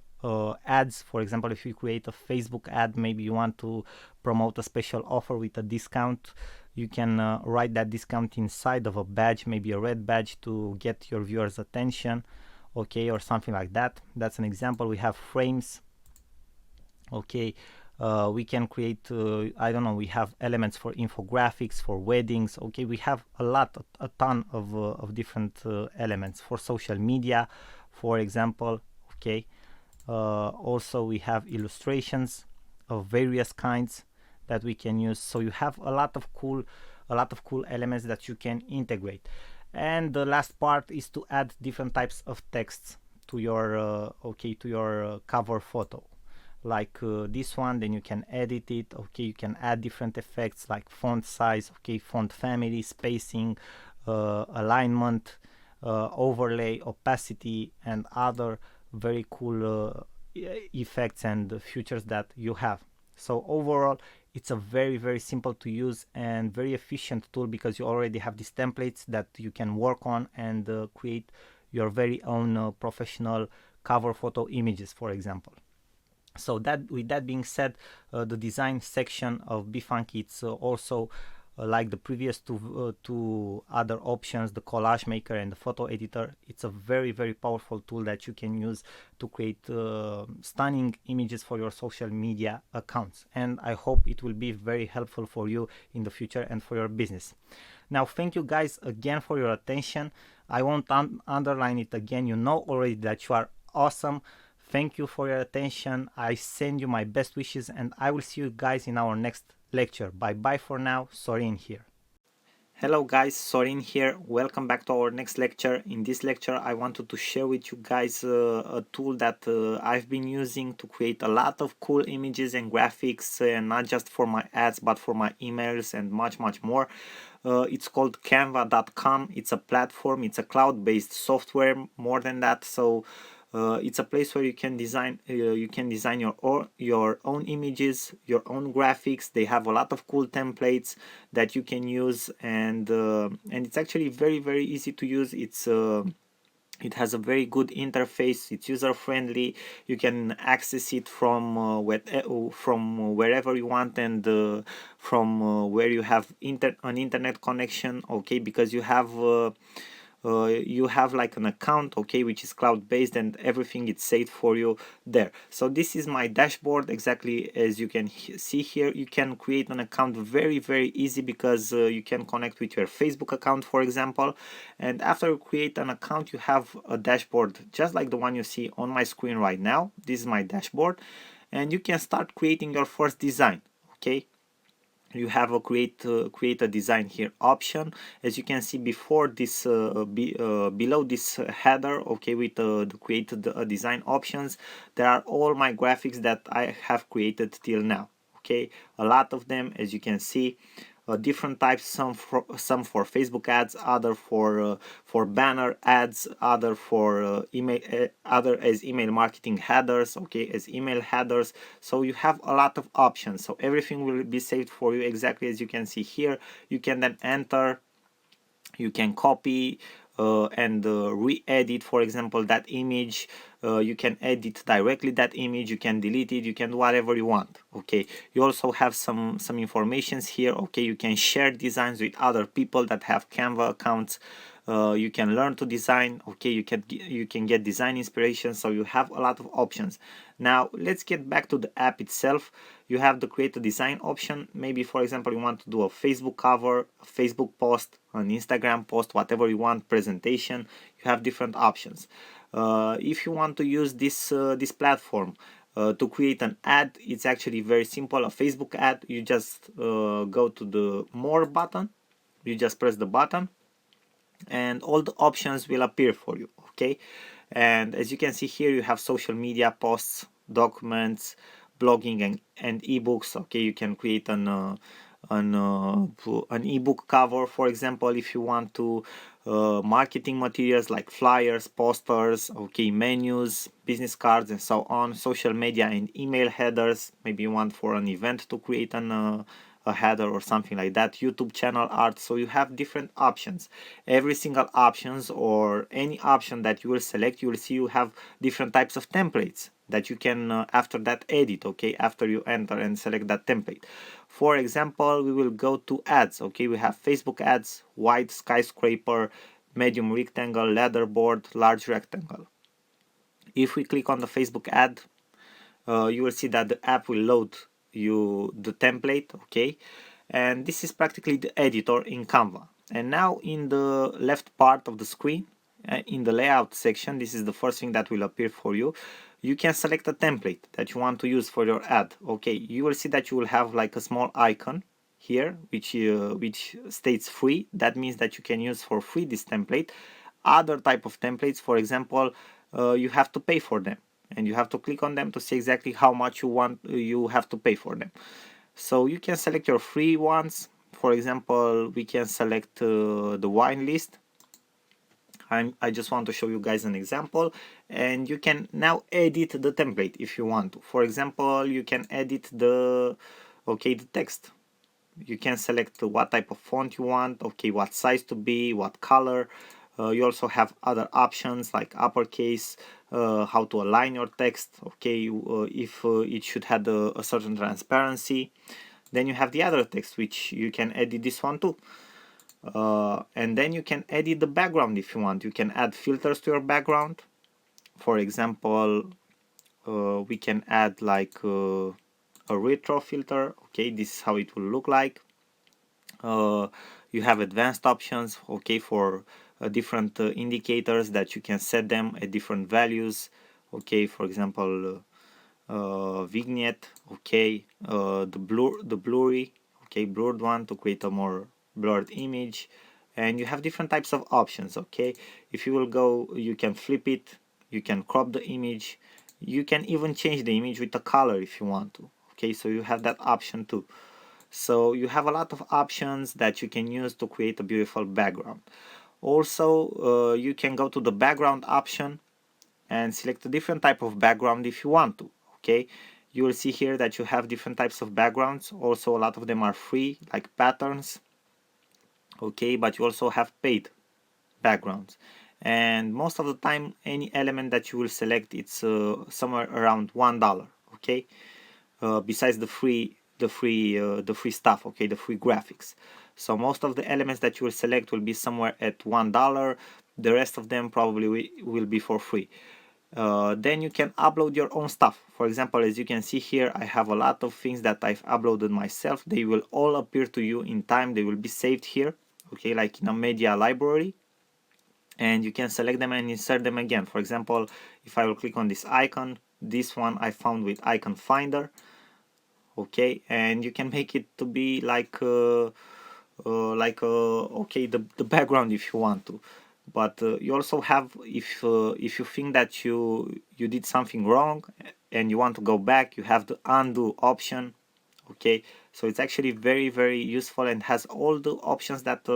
ads. For example, if you create a Facebook ad, maybe you want to promote a special offer with a discount, you can write that discount inside of a badge, maybe a red badge, to get your viewers' attention, okay, or something like that. That's an example. We have frames. Okay, we can create I don't know, we have elements for infographics, for weddings. Okay, we have a ton of different elements for social media, for example. Okay, also we have illustrations of various kinds that we can use. So you have a lot of cool elements that you can integrate. And the last part is to add different types of texts to your cover photo, like this one. Then you can edit it. Okay, you can add different effects like font size, okay, font family, spacing, alignment, overlay, opacity, and other very cool effects and features that you have. So overall, it's a very simple to use and very efficient tool, because you already have these templates that you can work on and create your very own professional cover photo images, for example. So that, with that being said, the design section of BeFunky, it's also like the previous two other options, the collage maker and the photo editor. It's a very powerful tool that you can use to create stunning images for your social media accounts, and I hope it will be very helpful for you in the future and for your business. Now, thank you guys again for your attention. I won't underline it again. You know already that you are awesome. Thank you for your attention. I send you my best wishes, and I will see you guys in our next lecture. Bye bye for now. Sorin here. Hello guys, Sorin here. Welcome back to our next lecture. In this lecture, I wanted to share with you guys a tool that I've been using to create a lot of cool images and graphics, and not just for my ads, but for my emails and much more. It's called Canva.com. It's a platform. It's a cloud-based software. More than that, so it's a place where you can design your own images, your own graphics. They have a lot of cool templates that you can use, and it's actually very easy to use. It has a very good interface. It's user friendly. You can access it from wherever you want, and from where you have an internet connection. Okay, because you have like an account, okay, which is cloud-based, and everything is saved for you there. So this is my dashboard, exactly as you can see here. You can create an account very easy, because you can connect with your Facebook account, for example, and after you create an account, you have a dashboard just like the one you see on my screen right now. This is my dashboard, and you can start creating your first design. Okay, you have a create a design here option. As you can see before this below this header, okay, with the created design options, there are all my graphics that I have created till now. Okay, a lot of them, as you can see, different types, some for Facebook ads, other for banner ads, other for email, other as email marketing headers, okay, as email headers. So you have a lot of options, so everything will be saved for you exactly as you can see here. You can then enter, you can copy and re-edit, for example, that image. You can edit directly that image, you can delete it, you can do whatever you want. Okay, you also have some informations here. Okay, you can share designs with other people that have Canva accounts. You can learn to design. Okay, you can get design inspiration. So you have a lot of options. Now let's get back to the app itself. You have the create a design option. Maybe, for example, you want to do a Facebook cover, a Facebook post, an Instagram post, whatever you want, presentation. You have different options. If you want to use this platform to create an ad, it's actually very simple. A Facebook ad, you just go to the more button, you just press the button, and all the options will appear for you. Okay, and as you can see here, you have social media posts, documents, blogging, and ebooks. Okay, you can create an ebook cover, for example, if you want to. Marketing materials like flyers, posters, okay, menus, business cards, and so on. Social media and email headers. Maybe you want for an event to create a header or something like that. YouTube channel art. So you have different options. Every single options, or any option that you will select, you will see you have different types of templates that you can after that edit. Okay, after you enter and select that template. For example, we will go to ads. Okay, we have Facebook ads, wide skyscraper, medium rectangle, leaderboard, large rectangle. If we click on the Facebook ad, you will see that the app will load you the template. Okay, and this is practically the editor in Canva. And now in the left part of the screen, in the layout section, this is the first thing that will appear for you. You can select a template that you want to use for your ad. Okay, you will see that you will have like a small icon here which states free. That means that you can use for free this template. Other type of templates, for example, you have to pay for them, and you have to click on them to see exactly how much you have to pay for them. So you can select your free ones. For example, we can select the wine list. I just want to show you guys an example, and you can now edit the template if you want to. For example, you can edit the text. You can select what type of font you want, okay, what size to be, what color. You also have other options like uppercase, how to align your text, okay, if it should have a certain transparency. Then you have the other text, which you can edit this one too. And then you can edit the background if you want. You can add filters to your background. For example, we can add like a retro filter. Okay, this is how it will look like. You have advanced options, okay, for different indicators that you can set them at different values. Okay, for example, vignette, okay, the blurry, okay, blurred one to create a more blurred image. And you have different types of options. Okay, if you will go, you can flip it, you can crop the image, you can even change the image with the color if you want to. Okay, so you have that option too. So you have a lot of options that you can use to create a beautiful background. Also, you can go to the background option and select a different type of background if you want to. Okay, you will see here that you have different types of backgrounds. Also, a lot of them are free, like patterns. Okay, but you also have paid backgrounds, and most of the time any element that you will select, it's somewhere around $1. Okay, besides the free stuff, okay, the free graphics. So most of the elements that you will select will be somewhere at $1. The rest of them probably will be for free. Then you can upload your own stuff. For example, as you can see here, I have a lot of things that I've uploaded myself. They will all appear to you in time. They will be saved here, okay, like in a media library, and you can select them and insert them again. For example, if I will click on this icon, this one I found with Icon Finder. okay, and you can make it to be like okay, the background if you want to. But you also have, if you think that you did something wrong and you want to go back, you have the undo option. Okay, so it's actually very useful and has all the options that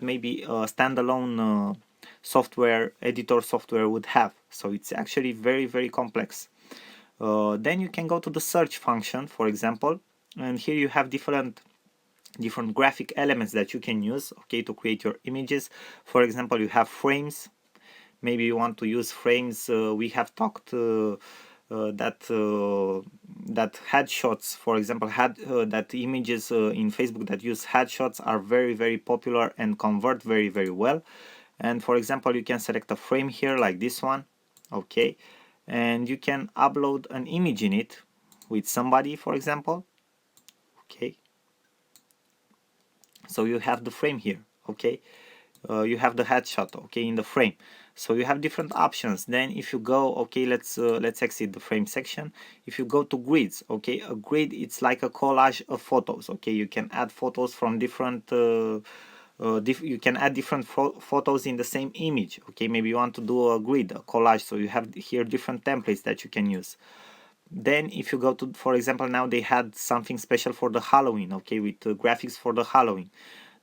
maybe standalone software editor software would have. So it's actually very complex. Then you can go to the search function, for example, and here you have different graphic elements that you can use, okay, to create your images. For example, you have frames. Maybe you want to use frames. We have talked that headshots, for example, that images in Facebook that use headshots are very popular and convert very well. And for example, you can select a frame here like this one, okay, and you can upload an image in it with somebody, for example, okay. So you have the frame here, okay. You have the headshot, okay, in the frame. So you have different options. Then if you go, okay, let's exit the frame section. If you go to grids, okay, a grid, it's like a collage of photos, okay. You can add photos from different you can add different photos in the same image, okay. Maybe you want to do a grid, a collage, so you have here different templates that you can use. Then if you go to, for example, now they had something special for the Halloween, okay, with graphics for the Halloween.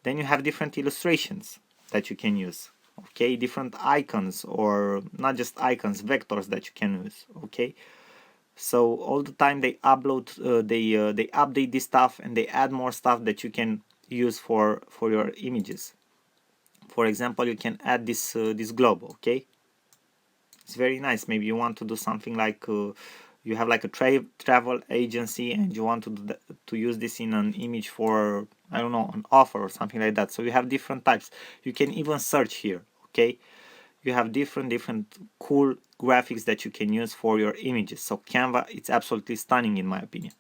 Then you have different illustrations that you can use, okay, different icons, or not just icons, vectors that you can use, okay. So all the time they upload, they update this stuff and they add more stuff that you can use for your images. For example, you can add this globe, okay. It's very nice. Maybe you want to do something like you have like a travel agency and you want to to use this in an image for, I don't know, an offer or something like that. So you have different types. You can even search here, okay. You have different cool graphics that you can use for your images. So Canva, it's absolutely stunning in my opinion.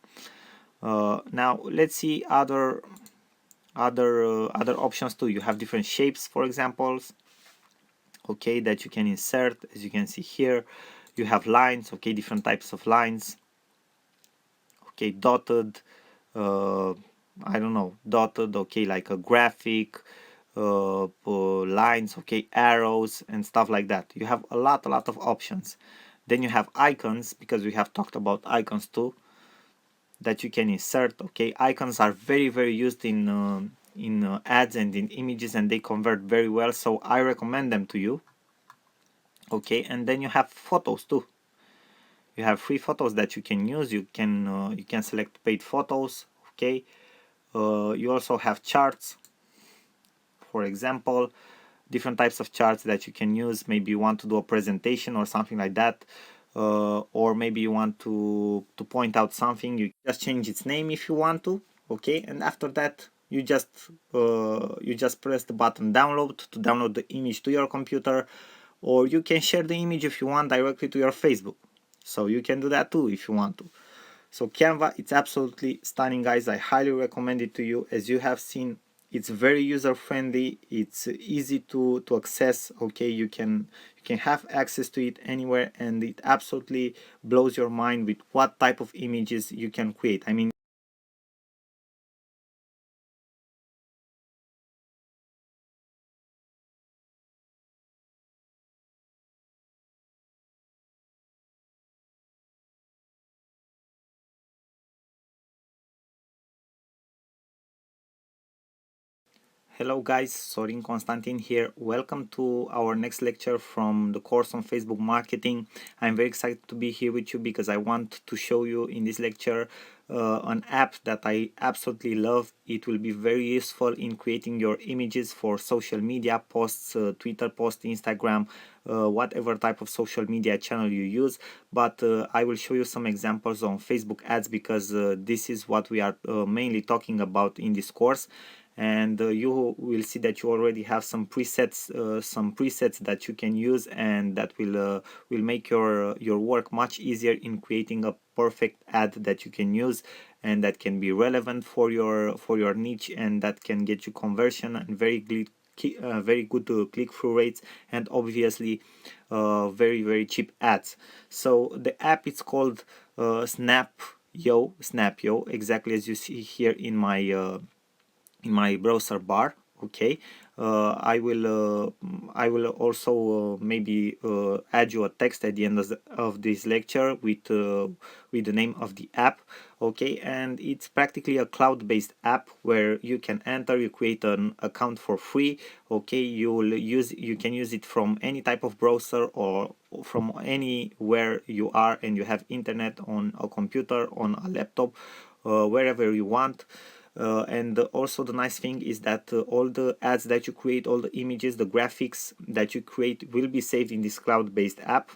Now let's see other options too. You have different shapes, for example, okay, that you can insert. As you can see here, you have lines, okay, different types of lines, okay, dotted, I don't know, dotted, okay, like a graphic, lines, okay, arrows and stuff like that. You have a lot of options. Then you have icons, because we have talked about icons too, that you can insert, okay. Icons are very used in ads and in images, and they convert very well, so I recommend them to you, okay. And then you have photos too. You have free photos that you can use. You can select paid photos, okay. You also have charts, for example, different types of charts that you can use. Maybe you want to do a presentation or something like that, or maybe you want to point out something. You just change its name if you want to, okay. And after that you just press the button download to download the image to your computer, or you can share the image if you want directly to your Facebook. So you can do that too if you want to. So Canva, it's absolutely stunning, guys. I highly recommend it to you. As you have seen, it's very user friendly. It's easy to access, okay. You can have access to it anywhere, and it absolutely blows your mind with what type of images you can create. I mean, hello guys, Sorin Constantin here. Welcome to our next lecture from the course on Facebook marketing. I'm very excited to be here with you because I want to show you in this lecture an app that I absolutely love. It will be very useful in creating your images for social media posts, Twitter posts, Instagram, whatever type of social media channel you use. But I will show you some examples on Facebook ads, because this is what we are mainly talking about in this course. And you will see that you already have some presets that you can use, and that will make your work much easier in creating a perfect ad that you can use, and that can be relevant for your niche, and that can get you conversion and very good click-through rates, and obviously very cheap ads. So the app is called Snap Snap.io, exactly as you see here in my browser bar. Okay, I will also maybe add you a text at the end of this lecture with the name of the app. Okay, and it's practically a cloud-based app where you can enter, you create an account for free. Okay, you can use it from any type of browser or from anywhere you are and you have internet on a computer, on a laptop, wherever you want. And also the nice thing is that all the ads that you create, all the images, the graphics that you create will be saved in this cloud-based app,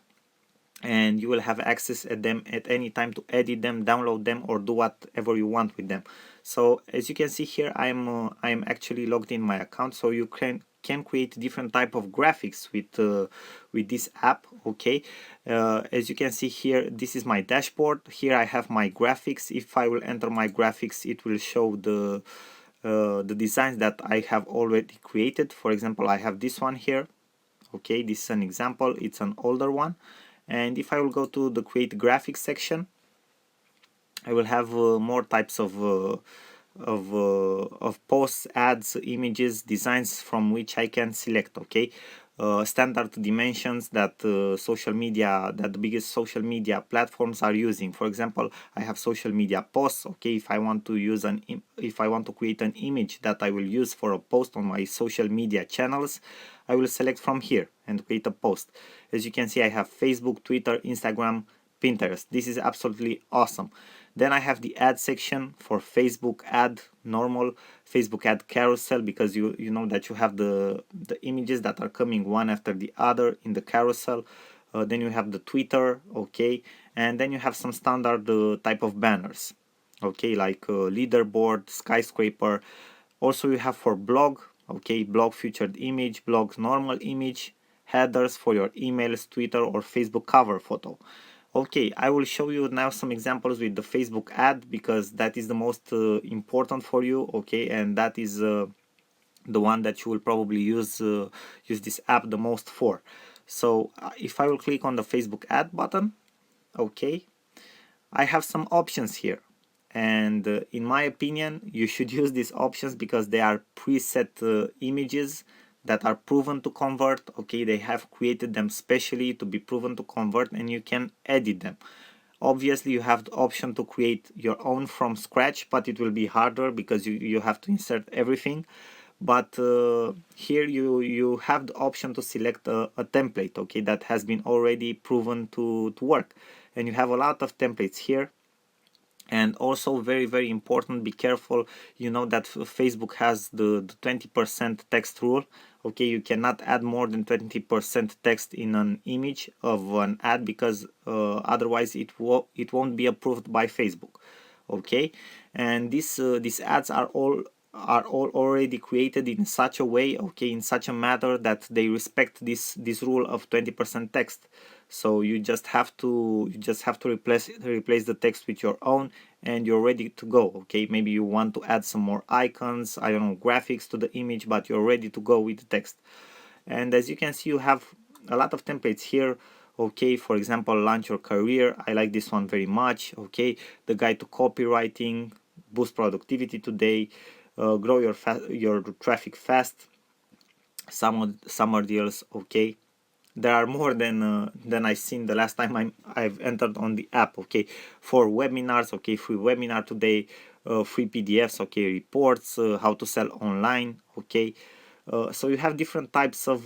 and you will have access at them at any time to edit them, download them, or do whatever you want with them. So as you can see here, I'm actually logged in my account, so you can create different type of graphics with this app. Okay, as you can see here, this is my dashboard. Here I have my graphics. If I will enter my graphics, it will show the designs that I have already created. For example, I have this one here. Okay, this is an example, it's an older one. And if I will go to the create graphics section, I will have more types of posts, ads, images, designs from which I can select. Okay, standard dimensions that the biggest social media platforms are using. For example, I have social media posts. Okay, if I want to use if I want to create an image that I will use for a post on my social media channels, I will select from here and create a post. As you can see, I have Facebook, Twitter, Instagram, Pinterest. This is absolutely awesome. Then I have the ad section for Facebook ad, normal Facebook ad carousel, because you know that you have the images that are coming one after the other in the carousel. Then you have the Twitter, okay, and then you have some standard type of banners, okay, like leaderboard, skyscraper. Also you have for blog, okay, blog featured image, blog normal image, headers for your emails, Twitter or Facebook cover photo. Okay, I will show you now some examples with the Facebook ad, because that is the most important for you. Okay, and that is the one that you will probably use this app the most for. So if I will click on the Facebook ad button, okay, I have some options here, and in my opinion you should use these options because they are preset images that are proven to convert. Okay, they have created them specially to be proven to convert, and you can edit them. Obviously you have the option to create your own from scratch, but it will be harder because you have to insert everything. But here you have the option to select a template, okay, that has been already proven to work, and you have a lot of templates here. And also very important, be careful, you know that Facebook has the 20% text rule. Okay, you cannot add more than 20% text in an image of an ad, because otherwise it won't be approved by Facebook. Okay, and these ads are all already created in such a way, okay, in such a manner that they respect this rule of 20% text. So you just have to replace the text with your own, and you're ready to go. Okay, maybe you want to add some more icons, I don't know, graphics to the image, but you're ready to go with the text. And as you can see, you have a lot of templates here. Okay, for example, launch your career, I like this one very much. Okay, the guide to copywriting, boost productivity today, grow your traffic fast, summer deals. Okay, there are more than I seen the last time I've entered on the app. Okay, for webinars, okay, free webinar today, free PDFs, okay, reports, how to sell online. Okay, so you have different types of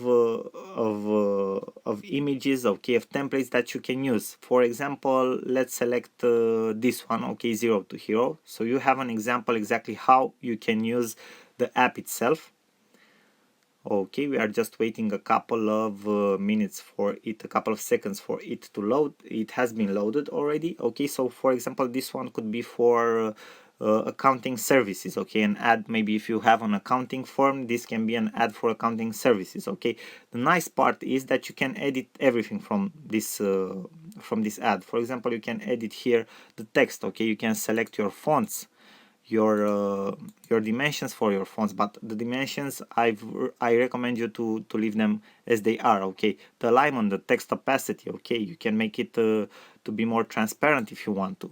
images, okay, of templates that you can use. For example, let's select this one, okay, Zero to Hero. So you have an example exactly how you can use the app itself. Okay, we are just waiting a couple of minutes for it, a couple of seconds for it to load. It has been loaded already. Okay, so for example, this one could be for accounting services. Okay, an ad, maybe if you have an accounting firm, this can be an ad for accounting services. Okay, the nice part is that you can edit everything from this ad. For example, you can edit here the text. Okay, you can select your fonts, your dimensions for your fonts, but the dimensions I recommend you to leave them as they are. Okay, the alignment, the text opacity, okay, you can make it to be more transparent if you want to.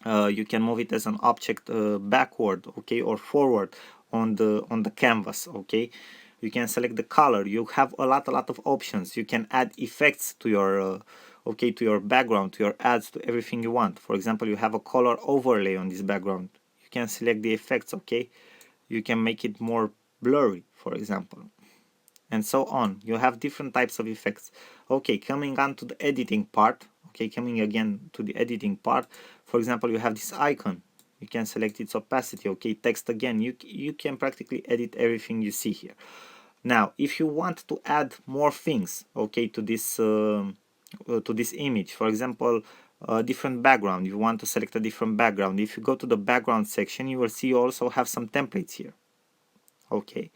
You can move it as an object backward, okay, or forward on the canvas, okay. You can select the color. You have a lot of options. You can add effects to your okay, to your background, to your ads, to everything you want. For example, you have a color overlay on this background. You can select the effects, okay. You can make it more blurry, for example, and so on. You have different types of effects. Okay, coming on to the editing part. Okay, coming again to the editing part. For example, you have this icon. You can select its opacity. Okay, text again. You can practically edit everything you see here. Now, if you want to add more things, okay, to this image, for example, a different background, you want to select a different background. If you go to the background section, you will see you also have some templates here. Okay,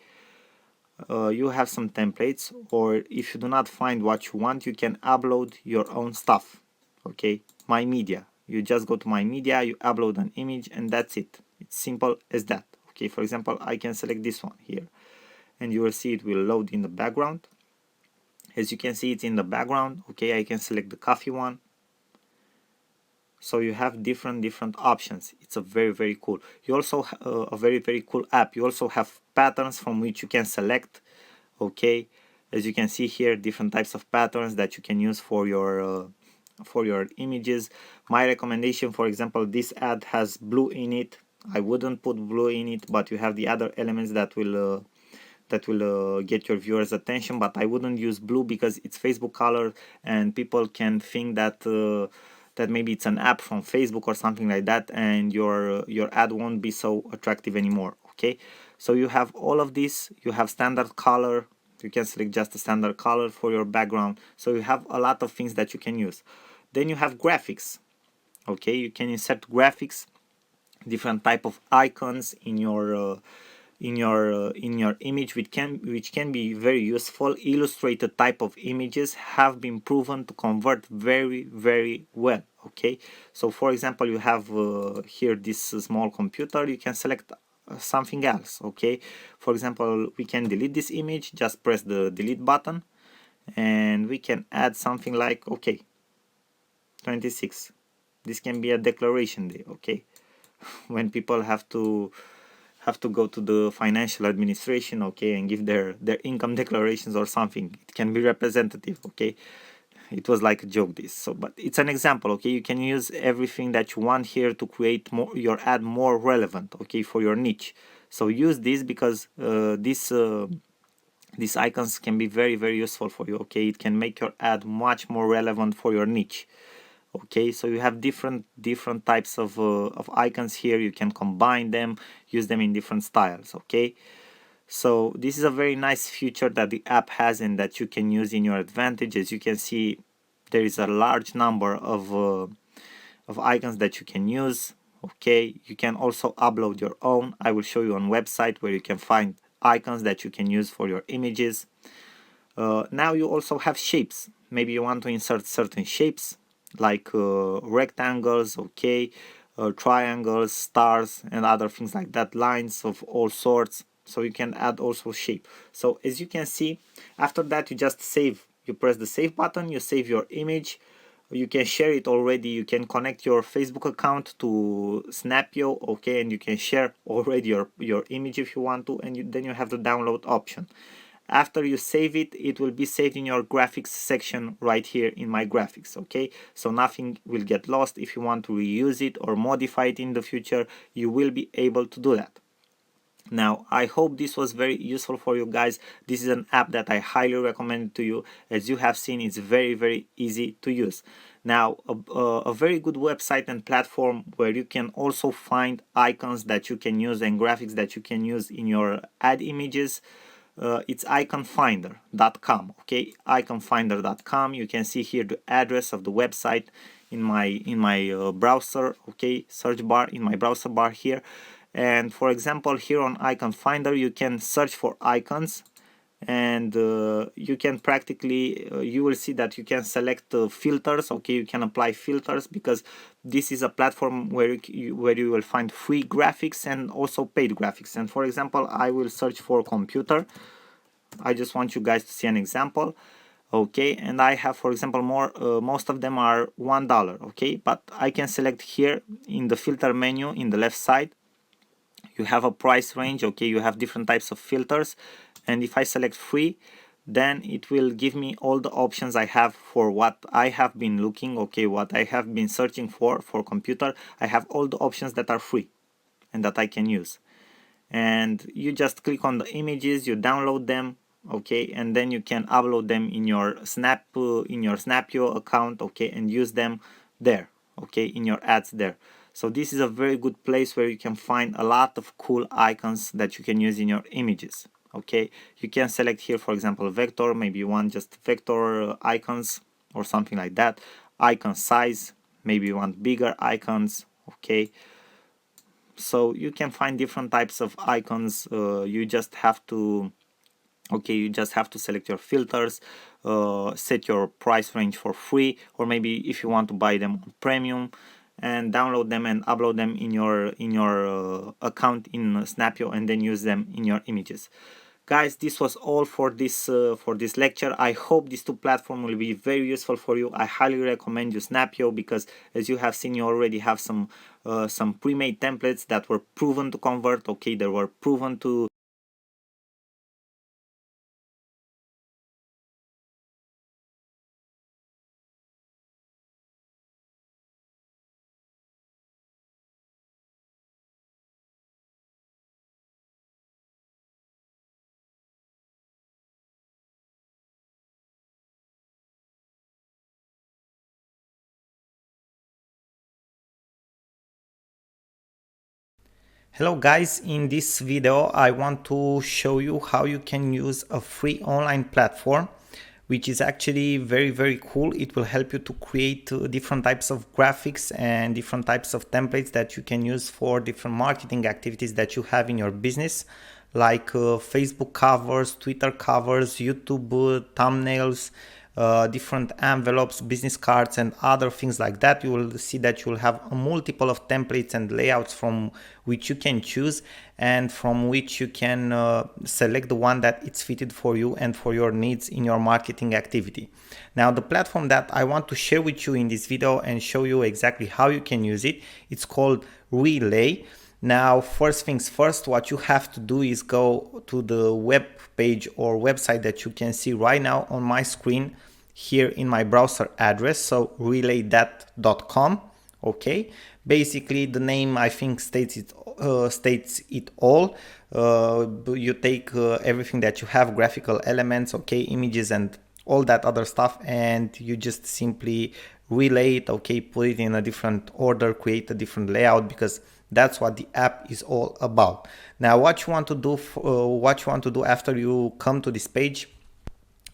you have some templates, or if you do not find what you want, you can upload your own stuff. Okay, my media. You just go to my media, you upload an image, and that's it. It's simple as that. Okay, for example, I can select this one here, and you will see it will load in the background. As you can see, it's in the background. Okay, I can select the coffee one. So you have different options. It's a very cool. You also a very cool app. You also have patterns from which you can select. Okay, as you can see here, different types of patterns that you can use for your images. My recommendation, for example, this ad has blue in it. I wouldn't put blue in it, but you have the other elements that will get your viewers attention. But I wouldn't use blue because it's Facebook color, and people can think that that maybe it's an app from Facebook or something like that, and your ad won't be so attractive anymore. Okay, so you have all of this. You have standard color. You can select just a standard color for your background. So you have a lot of things that you can use. Then you have graphics. Okay, you can insert graphics, different type of icons in your image, which can be very useful. Illustrated type of images have been proven to convert very well. Okay, so for example, you have here this small computer. You can select something else. Okay, for example, we can delete this image. Just press the delete button, and we can add something like, okay, 26. This can be a declaration day. Okay, when people have to go to the financial administration, okay, and give their income declarations or something, it can be representative. Okay, it was like a joke, this. So, but it's an example. Okay, you can use everything that you want here to create your ad more relevant, okay, for your niche. So use this because these icons can be very useful for you. Okay, it can make your ad much more relevant for your niche. Okay, so you have different types of icons here. You can combine them, use them in different styles. Okay, so this is a very nice feature that the app has and that you can use in your advantage. As you can see, there is a large number of icons that you can use. Okay, you can also upload your own. I will show you on website where you can find icons that you can use for your images. Now you also have shapes. Maybe you want to insert certain shapes like rectangles, okay, triangles, stars, and other things like that, lines of all sorts. So you can add also shape. So as you can see, after that you just save. You press the save button, you save your image. You can share it already. You can connect your Facebook account to Snapio, okay, and you can share already your image if you want to, and then you have the download option. After you save it, it will be saved in your graphics section right here in my graphics. Okay, so nothing will get lost. If you want to reuse it or modify it in the future, you will be able to do that. Now, I hope this was very useful for you guys. This is an app that I highly recommend to you. As you have seen, it's very easy to use. Now, a very good website and platform where you can also find icons that you can use and graphics that you can use in your ad images. It's iconfinder.com. Okay, iconfinder.com. You can see here the address of the website in my browser. Okay, search bar, in my browser bar here. And for example, here on Icon Finder, you can search for icons, and you can practically you will see that you can select filters. Okay, you can apply filters because this is a platform where you will find free graphics and also paid graphics. And for example, I will search for computer. I just want you guys to see an example. okay, and I have, for example, most of them are $1, okay, but I can select here in the filter menu in the left side. You have a price range, okay, you have different types of filters, and if I select free, then it will give me all the options I have for what I have been looking, okay, what I have been searching for computer. I have all the options that are free and that I can use. And you just click on the images, you download them, okay, and then you can upload them in your Snapio account, okay, and use them there, okay, in your ads there. So this is a very good place where you can find a lot of cool icons that you can use in your images. Okay, you can select here, for example, vector. Maybe you want just vector icons or something like that. Icon size, maybe you want bigger icons. Okay, so you can find different types of icons. You just have to select your filters, set your price range for free, or maybe if you want to buy them on premium, and download them and upload them in your account in Snapio, and then use them in your images. Guys, this was all for this lecture. I hope these two platforms will be very useful for you. I highly recommend you Snapio, because as you have seen, you already have some pre-made templates that were proven to convert. Okay, they were proven to Hello guys, in this video I want to show you how you can use a free online platform, which is actually very cool. It will help you to create different types of graphics and different types of templates that you can use for different marketing activities that you have in your business, like Facebook covers, Twitter covers, YouTube thumbnails, different envelopes, business cards, and other things like that. You will see that you will have a multiple of templates and layouts from which you can choose, and from which you can select the one that it's fitted for you and for your needs in your marketing activity. Now, the platform that I want to share with you in this video and show you exactly how you can use it, it's called Relay. Now, first things first, what you have to do is go to the web page or website that you can see right now on my screen here in my browser address. So relaythat.com. Okay, basically the name, I think, states it all. You take everything that you have, graphical elements, okay, images and all that other stuff, and you just simply relay it, okay, put it in a different order, create a different layout, because that's what the app is all about. Now, what you want to do after you come to this page,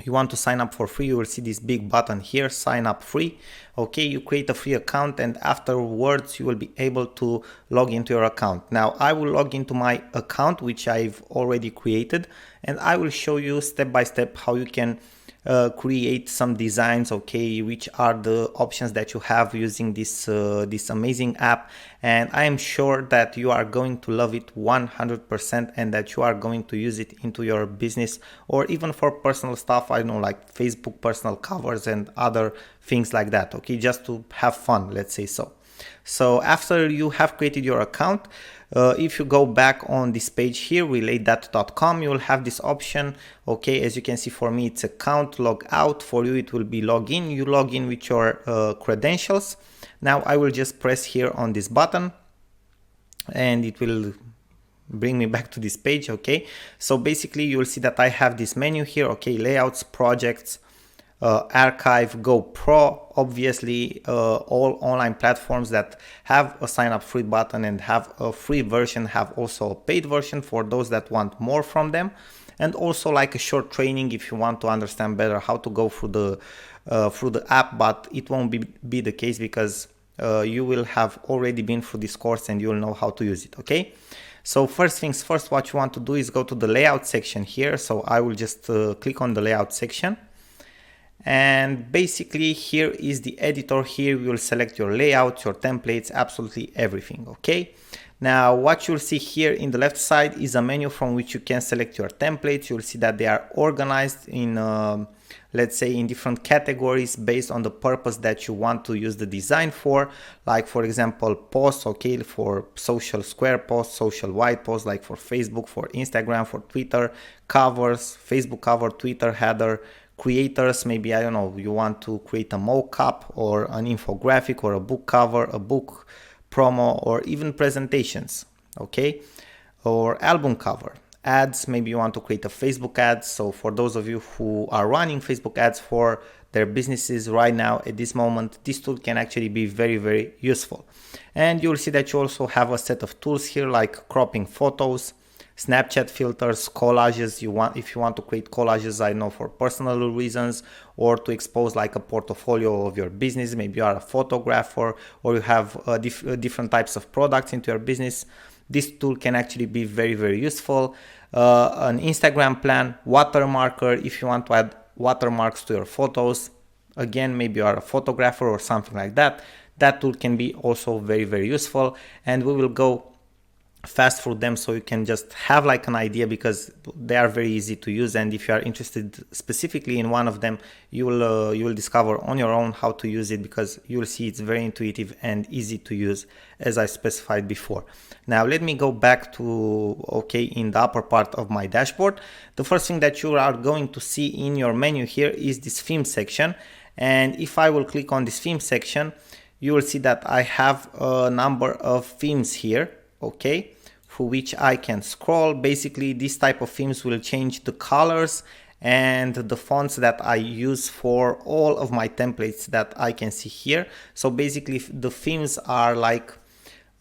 you want to sign up for free. You will see this big button here, sign up free. Okay, you create a free account, and afterwards you will be able to log into your account. Now, I will log into my account, which I've already created, and I will show you step by step how you can create some designs, okay, which are the options that you have using this amazing app. And I am sure that you are going to love it 100%, and that you are going to use it into your business, or even for personal stuff, I know, like Facebook personal covers and other things like that, okay, just to have fun, let's say so. So after you have created your account, if you go back on this page here, relaythat.com, you will have this option. Okay, as you can see, for me it's account log out. For you it will be login. You log in with your credentials. Now I will just press here on this button, and it will bring me back to this page. Okay, so basically you will see that I have this menu here. Okay, layouts, projects, archive, Go Pro. Obviously, all online platforms that have a sign up free button and have a free version have also a paid version for those that want more from them, and also like a short training if you want to understand better how to go through the app. But it won't be the case, because you will have already been through this course and you will know how to use it. Okay, so first things first, what you want to do is go to the layout section here. So I will just click on the layout section. And basically here is the editor. Here you will select your layouts, your templates, absolutely everything. Okay, now what you'll see here in the left side is a menu from which you can select your templates. You'll see that they are organized in let's say in different categories based on the purpose that you want to use the design for. Like for example, posts, okay, for social square posts, social white posts, like for Facebook, for Instagram, for Twitter, covers, Facebook cover, Twitter header, creators, maybe, I don't know, you want to create a mock-up or an infographic or a book cover, a book promo, or even presentations, okay, or album cover. Ads, maybe you want to create a Facebook ad. So for those of you who are running Facebook ads for their businesses right now at this moment, this tool can actually be very, very useful. And you'll see that you also have a set of tools here like cropping photos, Snapchat filters, collages. If you want to create collages, I know, for personal reasons, or to expose like a portfolio of your business. Maybe you are a photographer or you have different types of products into your business. This tool can actually be very, very useful. An Instagram plan, watermarker, if you want to add watermarks to your photos. Again, maybe you are a photographer or something like that. That tool can be also very, very useful. And we will go fast through them so you can just have like an idea, because they are very easy to use. And if you are interested specifically in one of them, you will discover on your own how to use it, because you will see it's very intuitive and easy to use, as I specified before. Now let me go back to, okay, in the upper part of my dashboard. The first thing that you are going to see in your menu here is this theme section. And if I will click on this theme section, you will see that I have a number of themes here, okay, for which I can scroll. Basically, this type of themes will change the colors and the fonts that I use for all of my templates that I can see here. So basically, the themes are like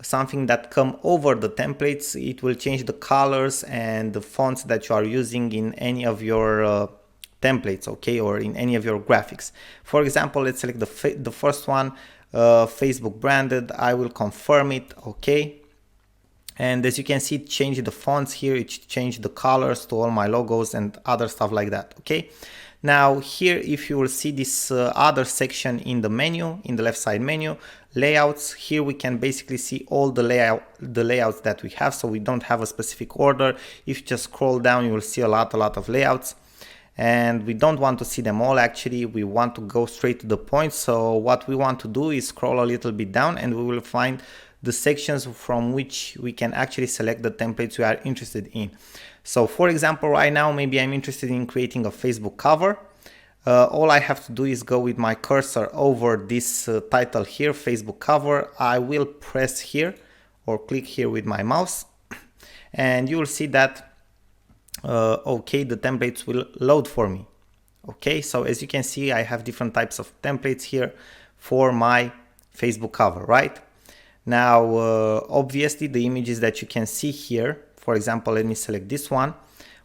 something that come over the templates. It will change the colors and the fonts that you are using in any of your templates, okay, or in any of your graphics. For example, let's select the first one, Facebook branded. I will confirm it, okay. And as you can see, it changed the fonts here, it changed the colors to all my logos and other stuff like that, okay. Now here, if you will see this other section in the menu, in the left side menu, layouts, here we can basically see all the layouts that we have. So we don't have a specific order. If you just scroll down, you will see a lot of layouts. And we don't want to see them all, actually. We want to go straight to the point. So what we want to do is scroll a little bit down, and we will find the sections from which we can actually select the templates we are interested in. So for example, right now, maybe I'm interested in creating a Facebook cover. All I have to do is go with my cursor over this title here, Facebook cover. I will press here or click here with my mouse, and you will see that okay, the templates will load for me. Okay, so as you can see, I have different types of templates here for my Facebook cover, right? Now, obviously, the images that you can see here, for example, let me select this one.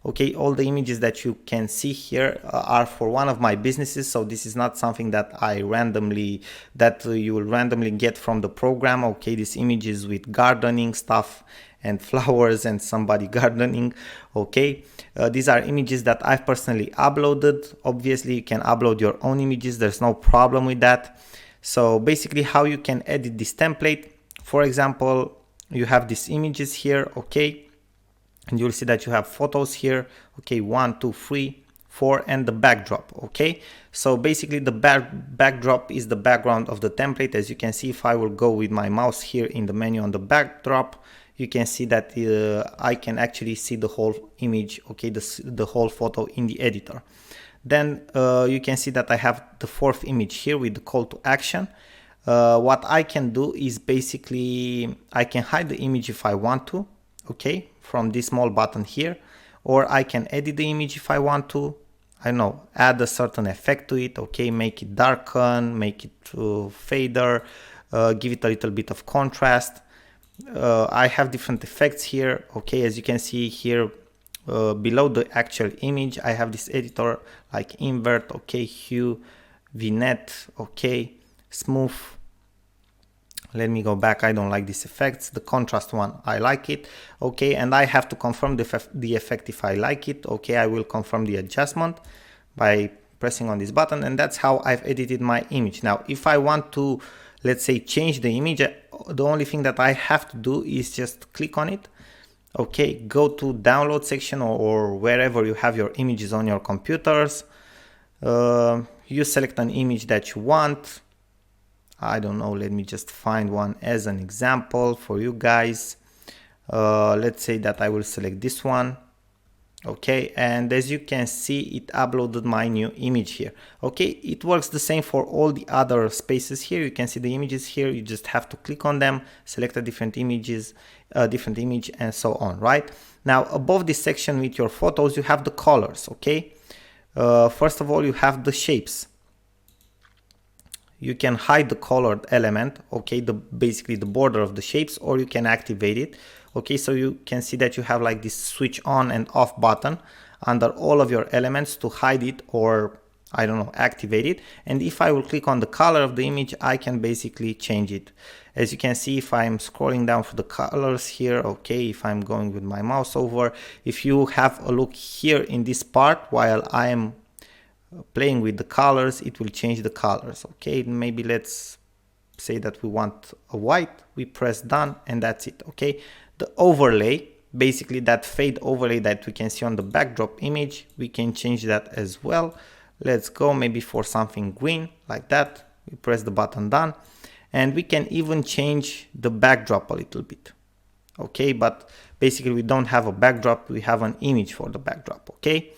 Okay, all the images that you can see here are for one of my businesses. So this is not something that you will randomly get from the program. Okay, these images with gardening stuff and flowers and somebody gardening. Okay, these are images that I've personally uploaded. Obviously, you can upload your own images. There's no problem with that. So basically, how you can edit this template. For example, you have these images here, okay, and you'll see that you have photos here, okay, 1, 2, 3, 4, and the backdrop, okay. So basically, the backdrop is the background of the template. As you can see, if I will go with my mouse here in the menu on the backdrop, you can see that I can actually see the whole image, okay, the whole photo in the editor. Then you can see that I have the fourth image here with the call to action. What I can do is basically I can hide the image if I want to, okay, from this small button here, or I can edit the image if I want to. I don't know, add a certain effect to it, okay, make it darken, make it fader, give it a little bit of contrast. I have different effects here, okay. As you can see here, below the actual image, I have this editor like invert, okay, hue, vignette, okay, smooth. Let me go back. I don't like these effects. The contrast one, I like it, okay. And I have to confirm the effect if I like it, okay. I will confirm the adjustment by pressing on this button, and that's how I've edited my image. Now, if I want to, let's say, change the image, the only thing that I have to do is just click on it, okay, go to download section or wherever you have your images on your computers. You select an image that you want. I don't know, let me just find one as an example for you guys. Let's say that I will select this one. Okay, and as you can see, it uploaded my new image here. Okay, it works the same for all the other spaces here. You can see the images here. You just have to click on them, select a different image, and so on, right? Now above this section with your photos, you have the colors. Okay, first of all, you have the shapes. You can hide the colored element, okay, basically the border of the shapes, or you can activate it. Okay, so you can see that you have like this switch on and off button under all of your elements to hide it, or I don't know, activate it. And if I will click on the color of the image, I can basically change it. As you can see, if I'm scrolling down for the colors here, okay, if I'm going with my mouse over, if you have a look here in this part while I am playing with the colors, it will change the colors. Okay, maybe let's say that we want a white, we press done, and that's it. Okay, the overlay, basically that fade overlay that we can see on the backdrop image, we can change that as well. Let's go maybe for something green like that. We press the button done, and we can even change the backdrop a little bit. Okay, but basically we don't have a backdrop, we have an image for the backdrop. Okay,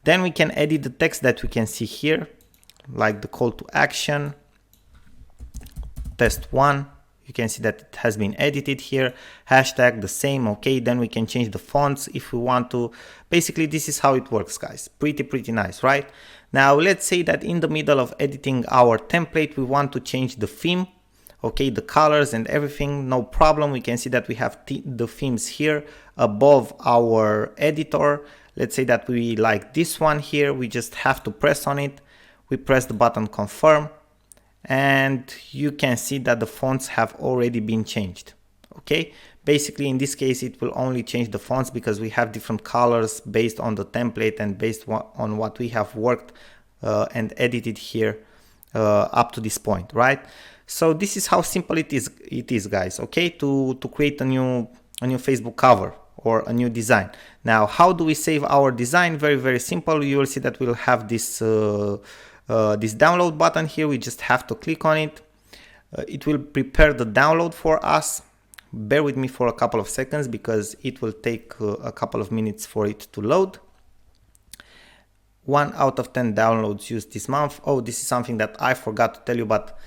then we can edit the text that we can see here, like the call to action, test 1. You can see that it has been edited here. Hashtag the same. Okay, then we can change the fonts if we want to. Basically, this is how it works, guys. Pretty nice, right? Now, let's say that in the middle of editing our template, we want to change the theme. Okay, the colors and everything, no problem. We can see that we have the themes here above our editor. Let's say that we like this one here. We just have to press on it. We press the button confirm, and you can see that the fonts have already been changed. Okay, basically in this case it will only change the fonts because we have different colors based on the template and based on what we have worked and edited here up to this point, right? So this is how simple it is, guys. Okay, to create a new Facebook cover or a new design. Now, how do we save our design? Very simple. You will see that we'll have this this download button here. We just have to click on it. It will prepare the download for us. Bear with me for a couple of seconds because it will take a couple of minutes for it to load. 1 out of 10 downloads used this month. Oh, this is something that I forgot to tell you, but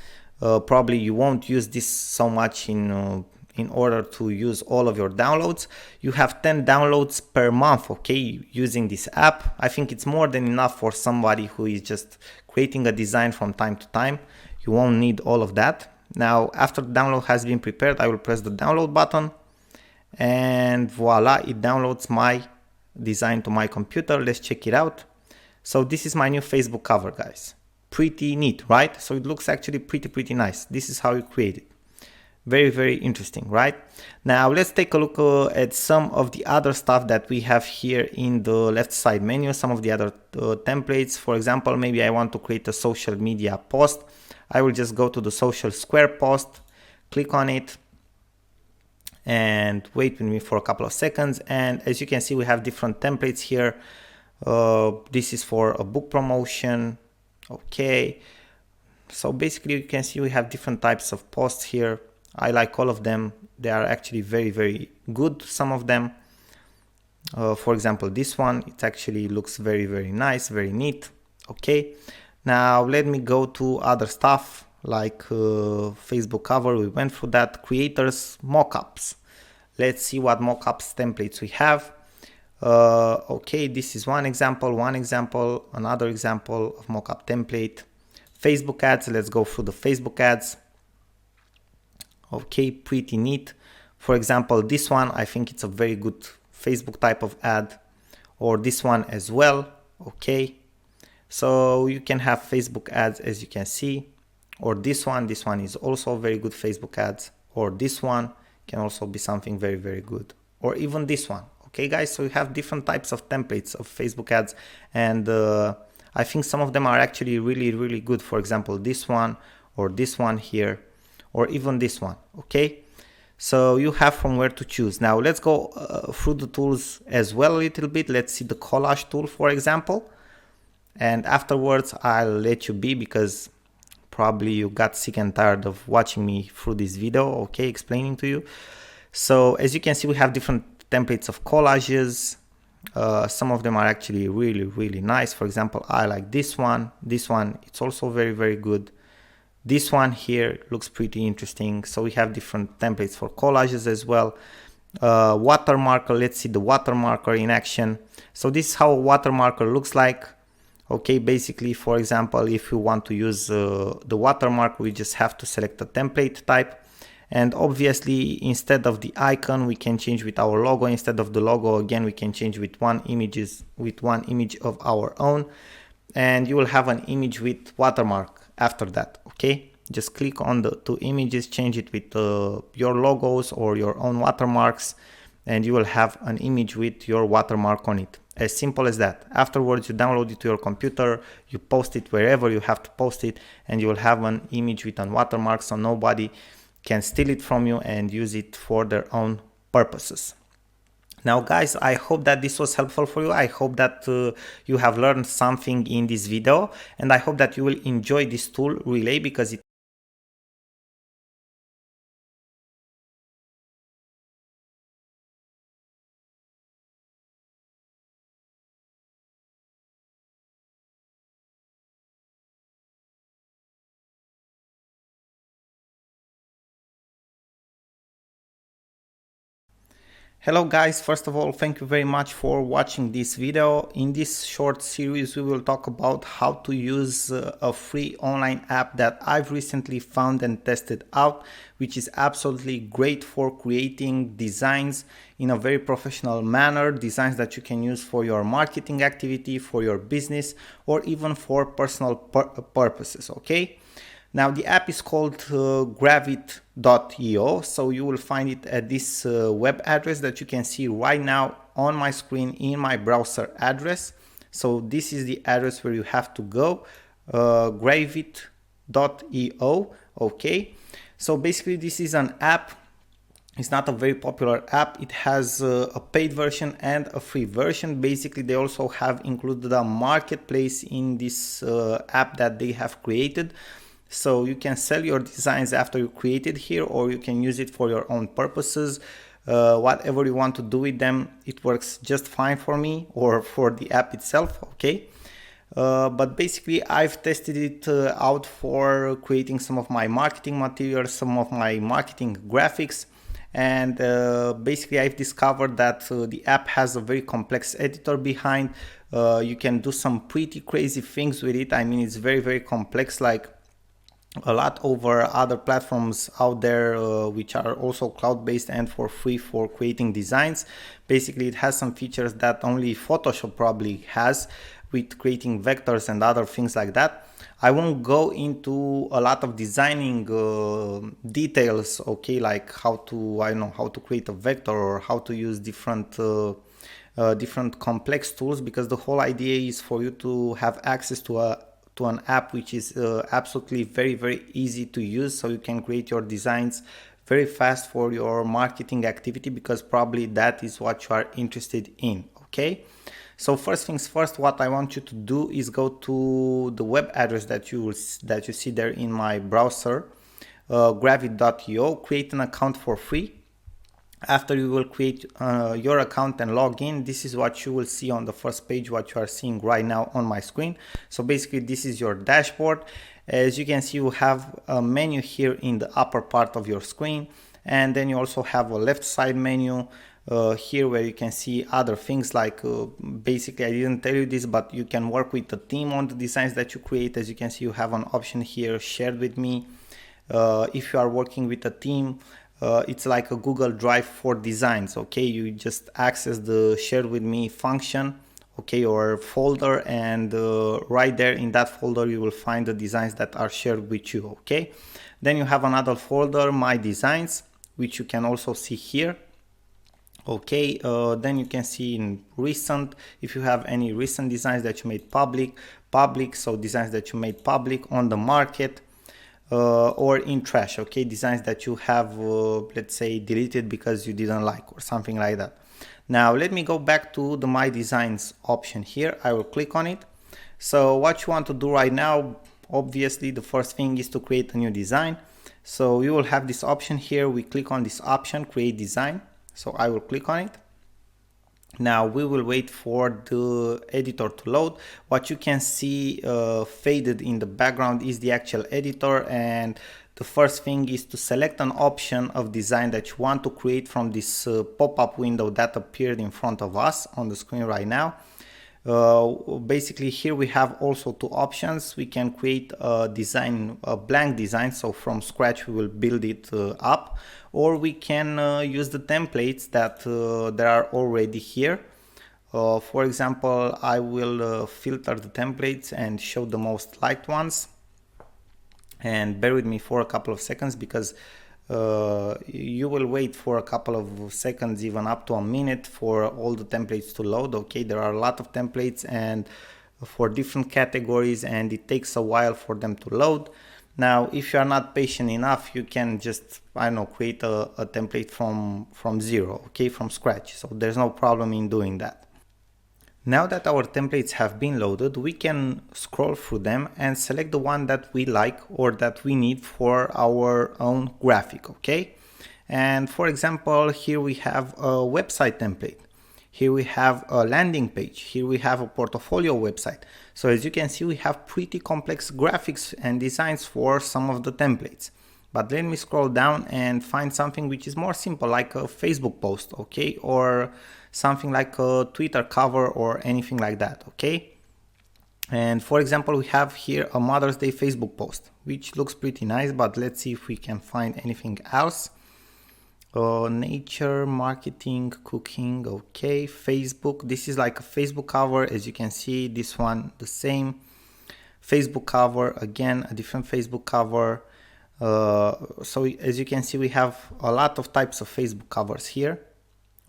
probably you won't use this so much in order to use all of your downloads. You have 10 downloads per month, okay, using this app. I think it's more than enough for somebody who is just creating a design from time to time. You won't need all of that. Now, after the download has been prepared, I will press the download button, and voila, it downloads my design to my computer. Let's check it out. So this is my new Facebook cover, guys. Pretty neat, right? So it looks actually pretty nice. This is how you create it. Very interesting, right? Now let's take a look at some of the other stuff that we have here in the left side menu, some of the other templates. For example, maybe I want to create a social media post. I will just go to the social square post, click on it, and wait with me for a couple of seconds. And as you can see, we have different templates here. This is for a book promotion. Okay, so basically you can see we have different types of posts here. I like all of them. They are actually very good, some of them. For example, this one, it actually looks very nice, very neat. Okay, now let me go to other stuff like Facebook cover. We went through that. Creators mockups. Let's see what mockups templates we have. Okay, this is one example, another example of mockup template. Facebook ads, let's go through the Facebook ads. Okay, pretty neat. For example, this one, I think it's a very good Facebook type of ad, or this one as well. Okay, so you can have Facebook ads, as you can see, or this one is also very good Facebook ads, or this one can also be something very good, or even this one. Okay, guys, so you have different types of templates of Facebook ads, and I think some of them are actually really good. For example, this one, or this one here, or even this one. Okay, so you have from where to choose. Now let's go through the tools as well a little bit. Let's see the collage tool, for example. and afterwards I'll let you be, because probably you got sick and tired of watching me through this video, okay, explaining to you. So as you can see, we have different templates of collages. Some of them are actually really nice. For example, I like this one. This one, it's also very good. This one here looks pretty interesting. So we have different templates for collages as well. Watermarker, let's see the watermarker in action. So this is how a watermarker looks like. Okay, basically, for example, if you want to use the watermark, we just have to select a template type. And obviously, instead of the icon, we can change with our logo. Instead of the logo, again, we can change with one image of our own. And you will have an image with watermark after that, okay? Just click on the two images, change it with your logos or your own watermarks, and you will have an image with your watermark on it. As simple as that. Afterwards, you download it to your computer, you post it wherever you have to post it, and you will have an image with a watermark, so nobody can steal it from you and use it for their own purposes. Now guys, I hope that this was helpful for you. I hope that you have learned something in this video, and I hope that you will enjoy this tool Relay, because it Hello guys, first of all, thank you very much for watching this video. In this short series, we will talk about how to use a free online app that I've recently found and tested out, which is absolutely great for creating designs in a very professional manner, designs that you can use for your marketing activity, for your business, or even for personal purposes, okay? Now the app is called Gravit.io, so you will find it at this web address that you can see right now on my screen in my browser address. So this is the address where you have to go, Gravit.io, okay? So basically this is an app. It's not a very popular app. It has a paid version and a free version. Basically, they also have included a marketplace in this app that they have created. So you can sell your designs after you create it here, or you can use it for your own purposes. Whatever you want to do with them, it works just fine for me, or for the app itself, okay? But basically I've tested it out for creating some of my marketing materials, some of my marketing graphics, and basically I've discovered that the app has a very complex editor behind. You can do some pretty crazy things with it. I mean, it's very complex, like a lot over other platforms out there which are also cloud-based and for free for creating designs. Basically it has some features that only Photoshop probably has, with creating vectors and other things like that. I won't go into a lot of designing details, okay, like how to, I don't know, how to create a vector or how to use different complex tools, because the whole idea is for you to have access to an app which is absolutely very easy to use, so you can create your designs very fast for your marketing activity, because probably that is what you are interested in, okay? So first things first, what I want you to do is go to the web address that you see there in my browser, Gravit.io, create an account for free. After you will create your account and log in, this is what you will see on the first page, what you are seeing right now on my screen. So basically this is your dashboard. As you can see, you have a menu here in the upper part of your screen, and then you also have a left side menu here where you can see other things like basically, I didn't tell you this, but you can work with the team on the designs that you create. As you can see, you have an option here, shared with me. If you are working with a team, it's like a Google Drive for designs, okay? You just access the share with me function, okay, or folder, and right there in that folder you will find the designs that are shared with you, okay? Then you have another folder, my designs, which you can also see here, okay? Then you can see in recent, if you have any recent designs that you made public, so designs that you made public on the market, or in trash, okay, designs that you have let's say deleted because you didn't like or something like that. Now let me go back to the my designs option here. I will click on it. So what you want to do right now, obviously the first thing is to create a new design. So you will have this option here. We click on this option, create design. So I will click on it. Now we will wait for the editor to load. What you can see faded in the background is the actual editor, and the first thing is to select an option of design that you want to create from this pop-up window that appeared in front of us on the screen right now. Basically here we have also two options. We can create a design, a blank design, so from scratch we will build it up, or we can use the templates that are already here. For example, I will filter the templates and show the most liked ones, and bear with me for a couple of seconds because you will wait for a couple of seconds, even up to a minute, for all the templates to load. Okay, there are a lot of templates and for different categories, and it takes a while for them to load. Now if you are not patient enough, you can just, I don't know, create a template from zero, okay, from scratch. So there's no problem in doing that. Now that our templates have been loaded, we can scroll through them and select the one that we like or that we need for our own graphic, okay? And for example, here we have a website template. Here we have a landing page. Here we have a portfolio website. So as you can see, we have pretty complex graphics and designs for some of the templates. But let me scroll down and find something which is more simple, like a Facebook post, okay? Or something like a Twitter cover or anything like that, okay? And for example, we have here a Mother's Day Facebook post, which looks pretty nice, but let's see if we can find anything else. Nature, marketing, cooking, okay. Facebook, this is like a Facebook cover. As you can see, this one the same. Facebook cover, again, a different Facebook cover. So as you can see, we have a lot of types of Facebook covers here.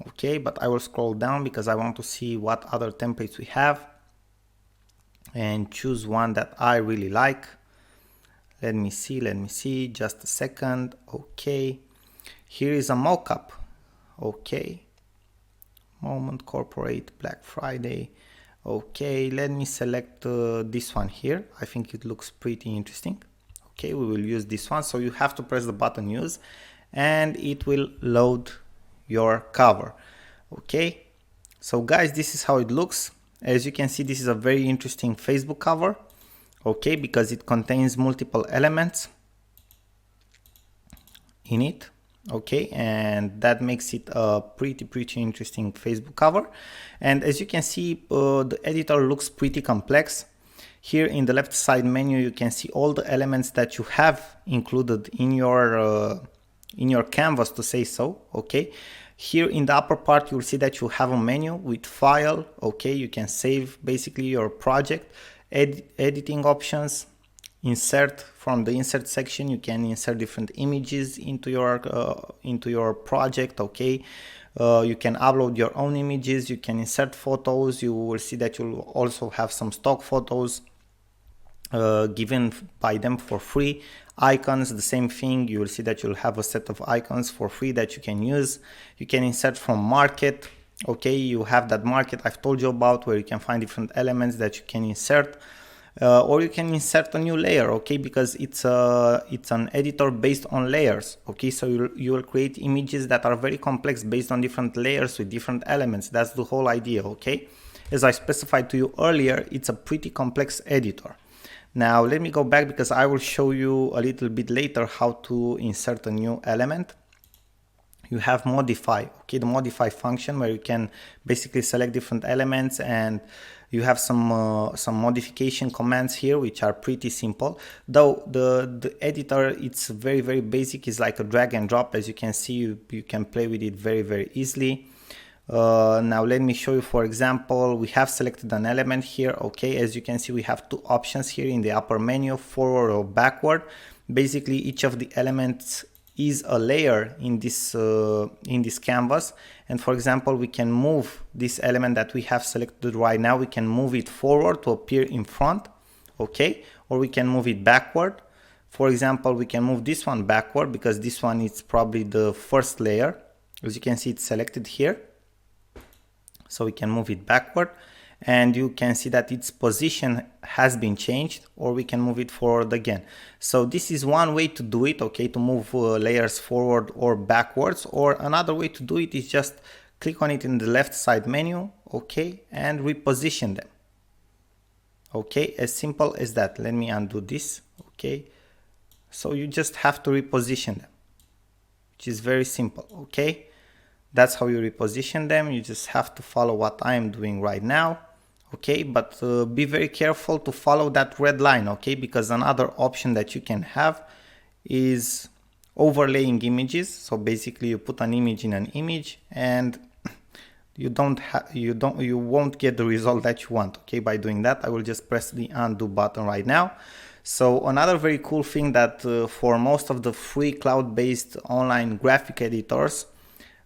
Okay, but I will scroll down because I want to see what other templates we have and choose one that I really like. Let me see, just a second. Okay, here is a mockup. Okay, moment, corporate, Black Friday. Okay, let me select this one here. I think it looks pretty interesting. Okay, we will use this one. So you have to press the button use and it will load your cover. Okay, so guys, this is how it looks. As you can see, this is a very interesting Facebook cover, okay, because it contains multiple elements in it, okay, and that makes it a pretty interesting Facebook cover. And as you can see, the editor looks pretty complex. Here in the left side menu, you can see all the elements that you have included in your canvas, to say so, okay. Here in the upper part, you'll see that you have a menu with file, okay, you can save basically your project, editing options, insert. From the insert section, you can insert different images into your project, okay. You can upload your own images, you can insert photos. You will see that you'll also have some stock photos given by them for free. Icons, the same thing. You will see that you'll have a set of icons for free that you can use. You can insert from market, okay, you have that market I've told you about, where you can find different elements that you can insert, or you can insert a new layer, okay, because it's an editor based on layers, okay. So you will create images that are very complex based on different layers with different elements. That's the whole idea, okay. As I specified to you earlier, it's a pretty complex editor. Now let me go back because I will show you a little bit later how to insert a new element. You have modify, okay, the modify function where you can basically select different elements, and you have some modification commands here which are pretty simple. Though the editor, it's very basic, it's like a drag and drop. As you can see, you can play with it very easily. Now let me show you. For example, we have selected an element here, okay. As you can see, we have two options here in the upper menu, forward or backward. Basically each of the elements is a layer in this canvas, and for example, we can move this element that we have selected right now. We can move it forward to appear in front, okay, or we can move it backward. For example, we can move this one backward because this one is probably the first layer. As you can see, it's selected here, so we can move it backward. and you can see that its position has been changed, or we can move it forward again. So this is one way to do it, okay, to move layers forward or backwards. Or another way to do it is just click on it in the left side menu, okay, and reposition them. Okay, as simple as that. Let me undo this. Okay, so you just have to reposition them, which is very simple. Okay, that's how you reposition them. You just have to follow what I am doing right now. Okay, but be very careful to follow that red line, okay, because another option that you can have is overlaying images. So basically you put an image in an image, and you won't get the result that you want, okay, by doing that. I will just press the undo button right now. So another very cool thing that for most of the free cloud-based online graphic editors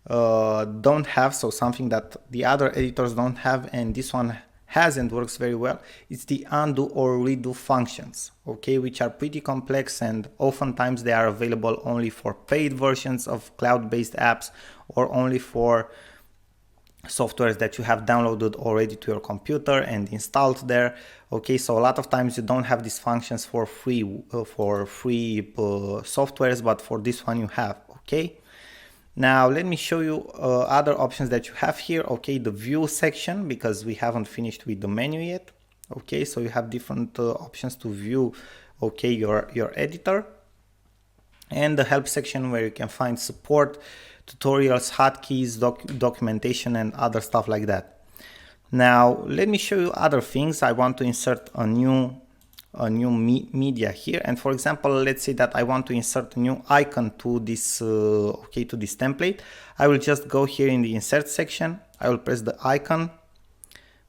don't have, so something that the other editors don't have and this one has and works very well, it's the undo or redo functions, okay, which are pretty complex, and oftentimes they are available only for paid versions of cloud-based apps or only for softwares that you have downloaded already to your computer and installed there. Okay, so a lot of times you don't have these functions for free softwares, but for this one you have. Okay, now let me show you other options that you have here. Okay, the view section, because we haven't finished with the menu yet. Okay, so you have different options to view, okay, your editor, and the help section where you can find support, tutorials, hotkeys, documentation, and other stuff like that. Now let me show you other things. I want to insert a new media here, and for example, let's say that I want to insert a new icon to this to this template. I will just go here in the insert section. I will press the icon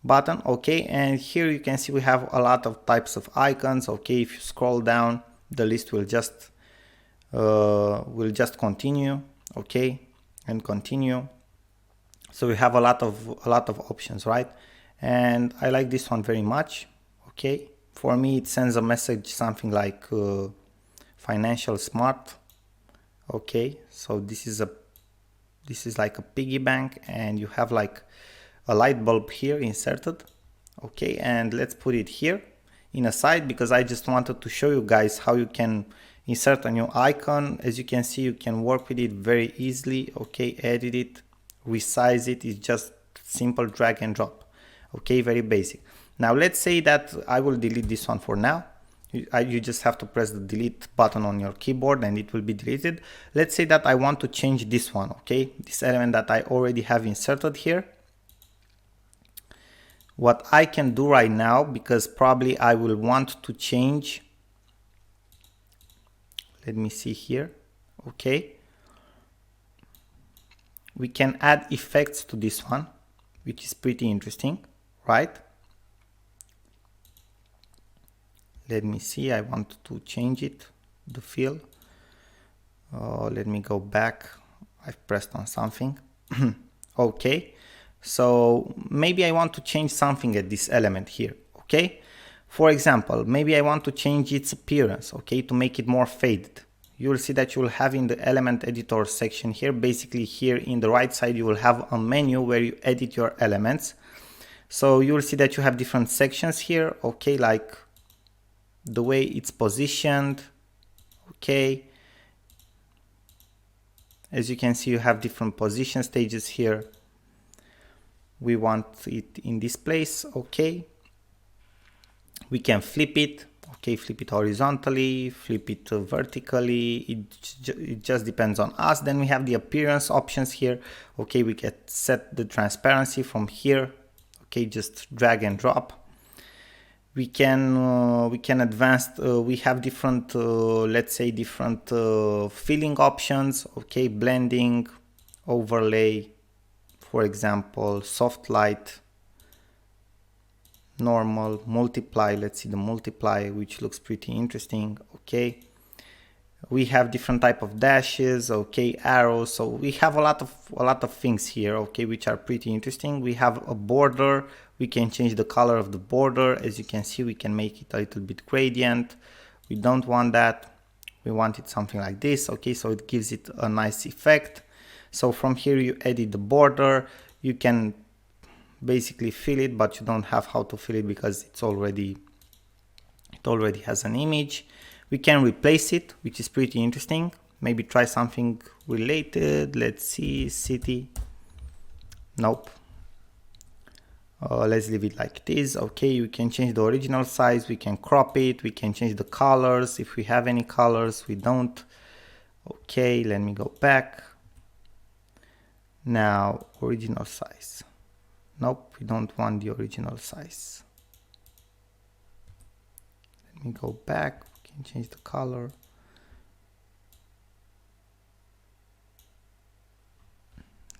button, okay, and here you can see we have a lot of types of icons. Okay, if you scroll down, the list will just continue, okay, and continue. So we have a lot of options, right? And I like this one very much. Okay, for me it sends a message something like financial smart. Okay, so this is like a piggy bank, and you have like a light bulb here inserted. Okay, and let's put it here in a side because I just wanted to show you guys how you can insert a new icon. As you can see, you can work with it very easily. Okay, edit it, resize it. It's just simple drag and drop. Okay, very basic. Now let's say that I will delete this one for now. You just have to press the delete button on your keyboard and it will be deleted. Let's say that I want to change this one, okay, this element that I already have inserted here. What I can do right now, because probably I will want to change, let me see here. Okay, we can add effects to this one, which is pretty interesting, right? Let me see, I want to change it, the fill. Let me go back. I've pressed on something. Okay, so maybe I want to change something at this element here. Okay, for example, maybe I want to change its appearance, okay, to make it more faded. You will see that you will have in the element editor section here, basically here in the right side, you will have a menu where you edit your elements. So you will see that you have different sections here, okay, like the way it's positioned. Okay, as you can see, you have different position stages here. We want it in this place. Okay, we can flip it. Okay, flip it horizontally, flip it vertically. It just depends on us. Then we have the appearance options here. Okay, we can set the transparency from here. Okay, just drag and drop. We can advance. We have different, let's say, different filling options. Okay, blending, overlay, for example, soft light, normal, multiply. Let's see the multiply, which looks pretty interesting. Okay, we have different type of dashes. Okay, arrows. So we have a lot of things here. Okay, which are pretty interesting. We have a border. We can change the color of the border. As you can see, we can make it a little bit gradient. We don't want that. We want it something like this. Okay, so it gives it a nice effect. So from here you edit the border. You can basically fill it, but you don't have how to fill it because it already has an image. We can replace it, which is pretty interesting. Maybe try something related. Let's see, city. Nope. Let's leave it like this. Okay, we can change the original size, we can crop it, we can change the colors if we have any colors. We don't. Okay, let me go back. Now original size. Nope, we don't want the original size. Let me go back. We can change the color.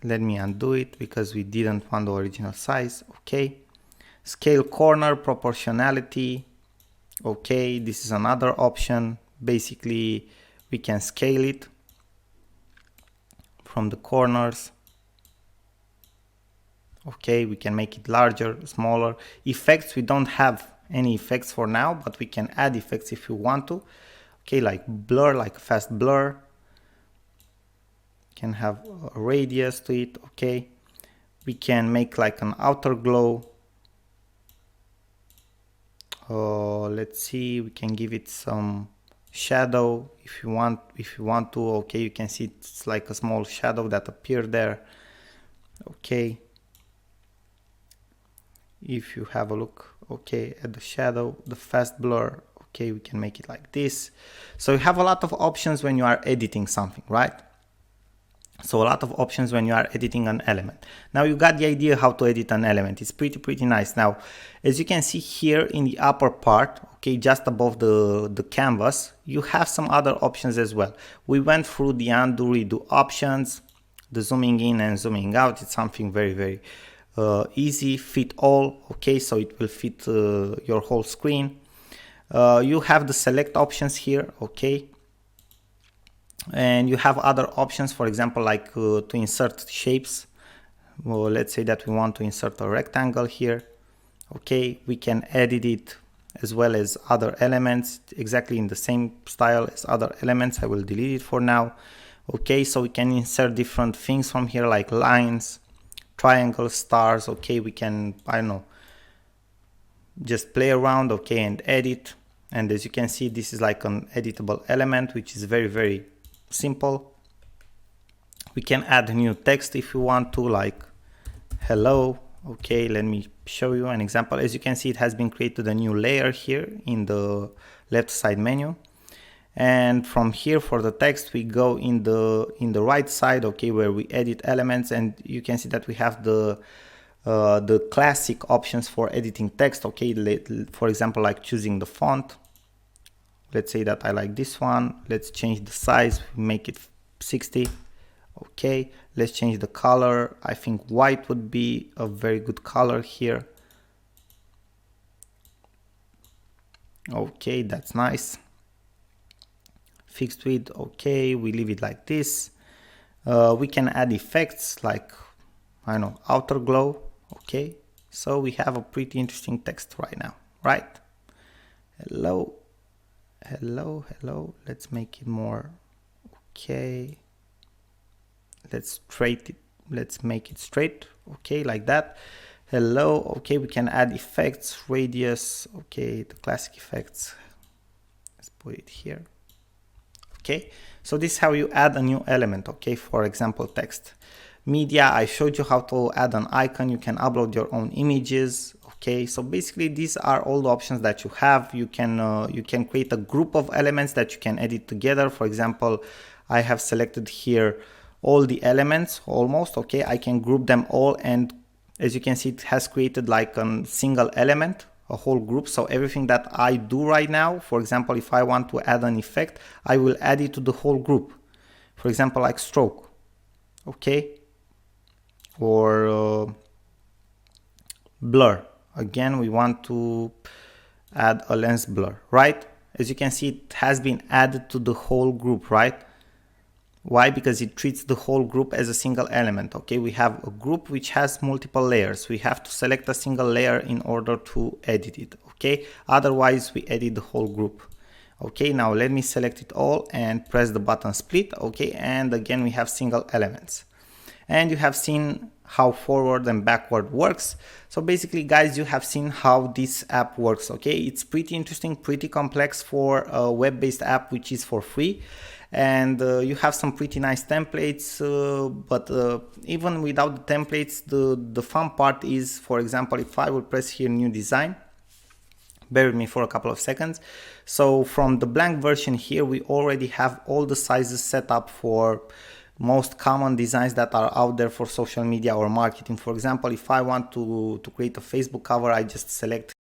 Let me undo it because we didn't want the original size. Okay, scale corner, proportionality. Okay, this is another option. Basically we can scale it from the corners. Okay, we can make it larger, smaller. Effects, we don't have any effects for now, but we can add effects if you want to. Okay, like blur, like fast blur. Can have a radius to it. Okay, we can make like an outer glow. Let's see, we can give it some shadow if you want to. Okay, you can see it's like a small shadow that appeared there. Okay, if you have a look, okay, at the shadow, the fast blur, okay, we can make it like this. So you have a lot of options when you are editing something, right? So a lot of options when you are editing an element. Now you got the idea how to edit an element. It's pretty nice. Now, as you can see here in the upper part, okay, just above the canvas, you have some other options as well. We went through the undo, redo options, the zooming in and zooming out. It's something very easy, fit all. Okay, so it will fit your whole screen. You have the select options here. Okay, and you have other options, for example, like to insert shapes. Well, let's say that we want to insert a rectangle here. Okay, we can edit it as well as other elements exactly in the same style as other elements. I will delete it for now. Okay, so we can insert different things from here, like lines, triangles, stars. Okay, we can, I don't know, just play around, okay, and edit. And as you can see, this is like an editable element, which is very simple. We can add new text if you want to, like hello. Okay, let me show you an example. As you can see, it has been created a new layer here in the left side menu. And from here for the text, we go in the right side, okay, where we edit elements, and you can see that we have the classic options for editing text. Okay, for example, like choosing the font. Let's say that I like this one. Let's change the size, make it 60. Okay, let's change the color. I think white would be a very good color here. Okay, that's nice. Fixed width, okay, we leave it like this. We can add effects like, I don't know, outer glow. Okay, so we have a pretty interesting text right now, right? Hello. Let's make it more, okay, let's make it straight, okay, like that. Hello. Okay, we can add effects, radius, okay, the classic effects. Let's put it here. Okay, so this is how you add a new element. Okay, for example, text. Media, I showed you how to add an icon. You can upload your own images. Okay, so basically these are all the options that you have. You can create a group of elements that you can edit together. For example, I have selected here all the elements almost. Okay, I can group them all, and as you can see, it has created like a single element, a whole group. So everything that I do right now, for example, if I want to add an effect, I will add it to the whole group. For example, like stroke, okay, or blur. Again, we want to add a lens blur, right? As you can see, it has been added to the whole group, right? Why? Because it treats the whole group as a single element. Okay, we have a group which has multiple layers. We have to select a single layer in order to edit it. Okay, otherwise we edit the whole group. Okay, now let me select it all and press the button split. Okay, and again we have single elements. And you have seen how forward and backward works. So basically guys, you have seen how this app works. Okay, it's pretty interesting, pretty complex for a web-based app which is for free, and you have some pretty nice templates, but even without the templates, the fun part is, for example, if I would press here new design, bear with me for a couple of seconds. So from the blank version here, we already have all the sizes set up for most common designs that are out there for social media or marketing. For example, if I want to create a Facebook cover, I just select.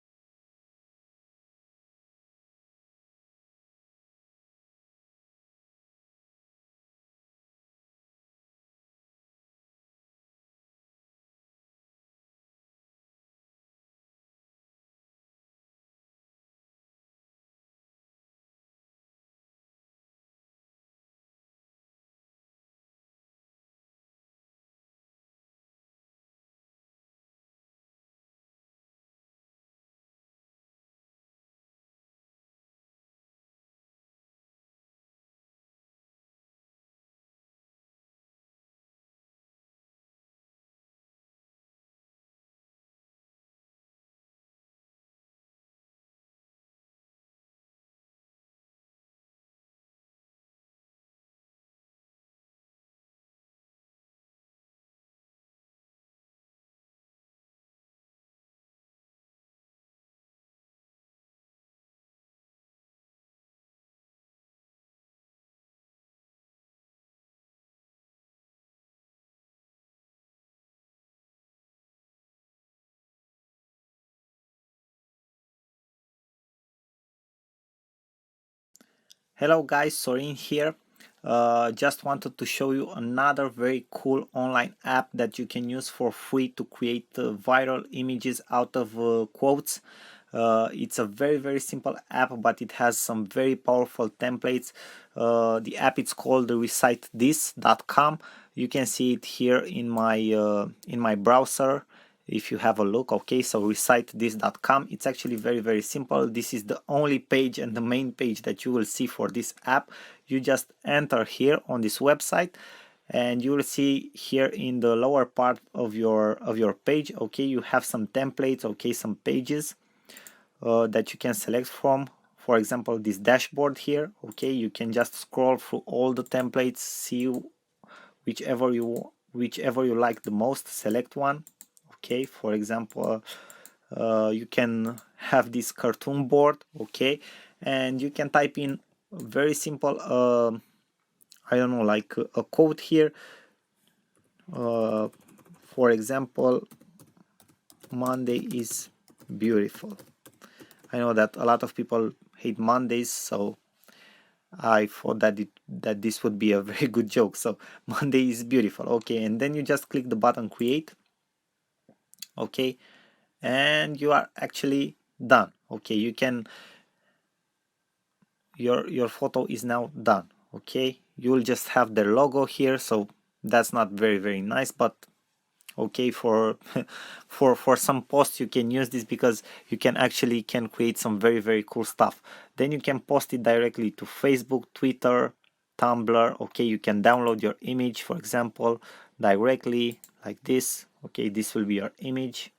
Hello guys, Sorin here. Just wanted to show you another very cool online app that you can use for free to create viral images out of quotes. It's a very simple app, but it has some very powerful templates. The app is called BYTES.com. You can see it here in my browser if you have a look. Okay, so BYTES.com. It's actually very simple. This is the only page and the main page that you will see for this app. You just enter here on this website, and you will see here in the lower part of your page, okay, you have some templates, okay, some pages that you can select from. For example, this dashboard here, okay, you can just scroll through all the templates, see whichever you like the most, select one. Okay, for example, you can have this cartoon board, okay, and you can type in very simple I don't know, like a quote here, for example, Monday is beautiful. I know that a lot of people hate Mondays, so I thought that this would be a very good joke. So Monday is beautiful, okay, and then you just click the button create, okay, and you are actually done. Okay, you can, your photo is now done. Okay, you will just have their logo here, so that's not very nice, but okay, for for some posts you can use this, because you can create some very cool stuff. Then you can post it directly to Facebook, Twitter, Tumblr. Okay, you can download your image, for example, directly like this. Okay, this will be your image,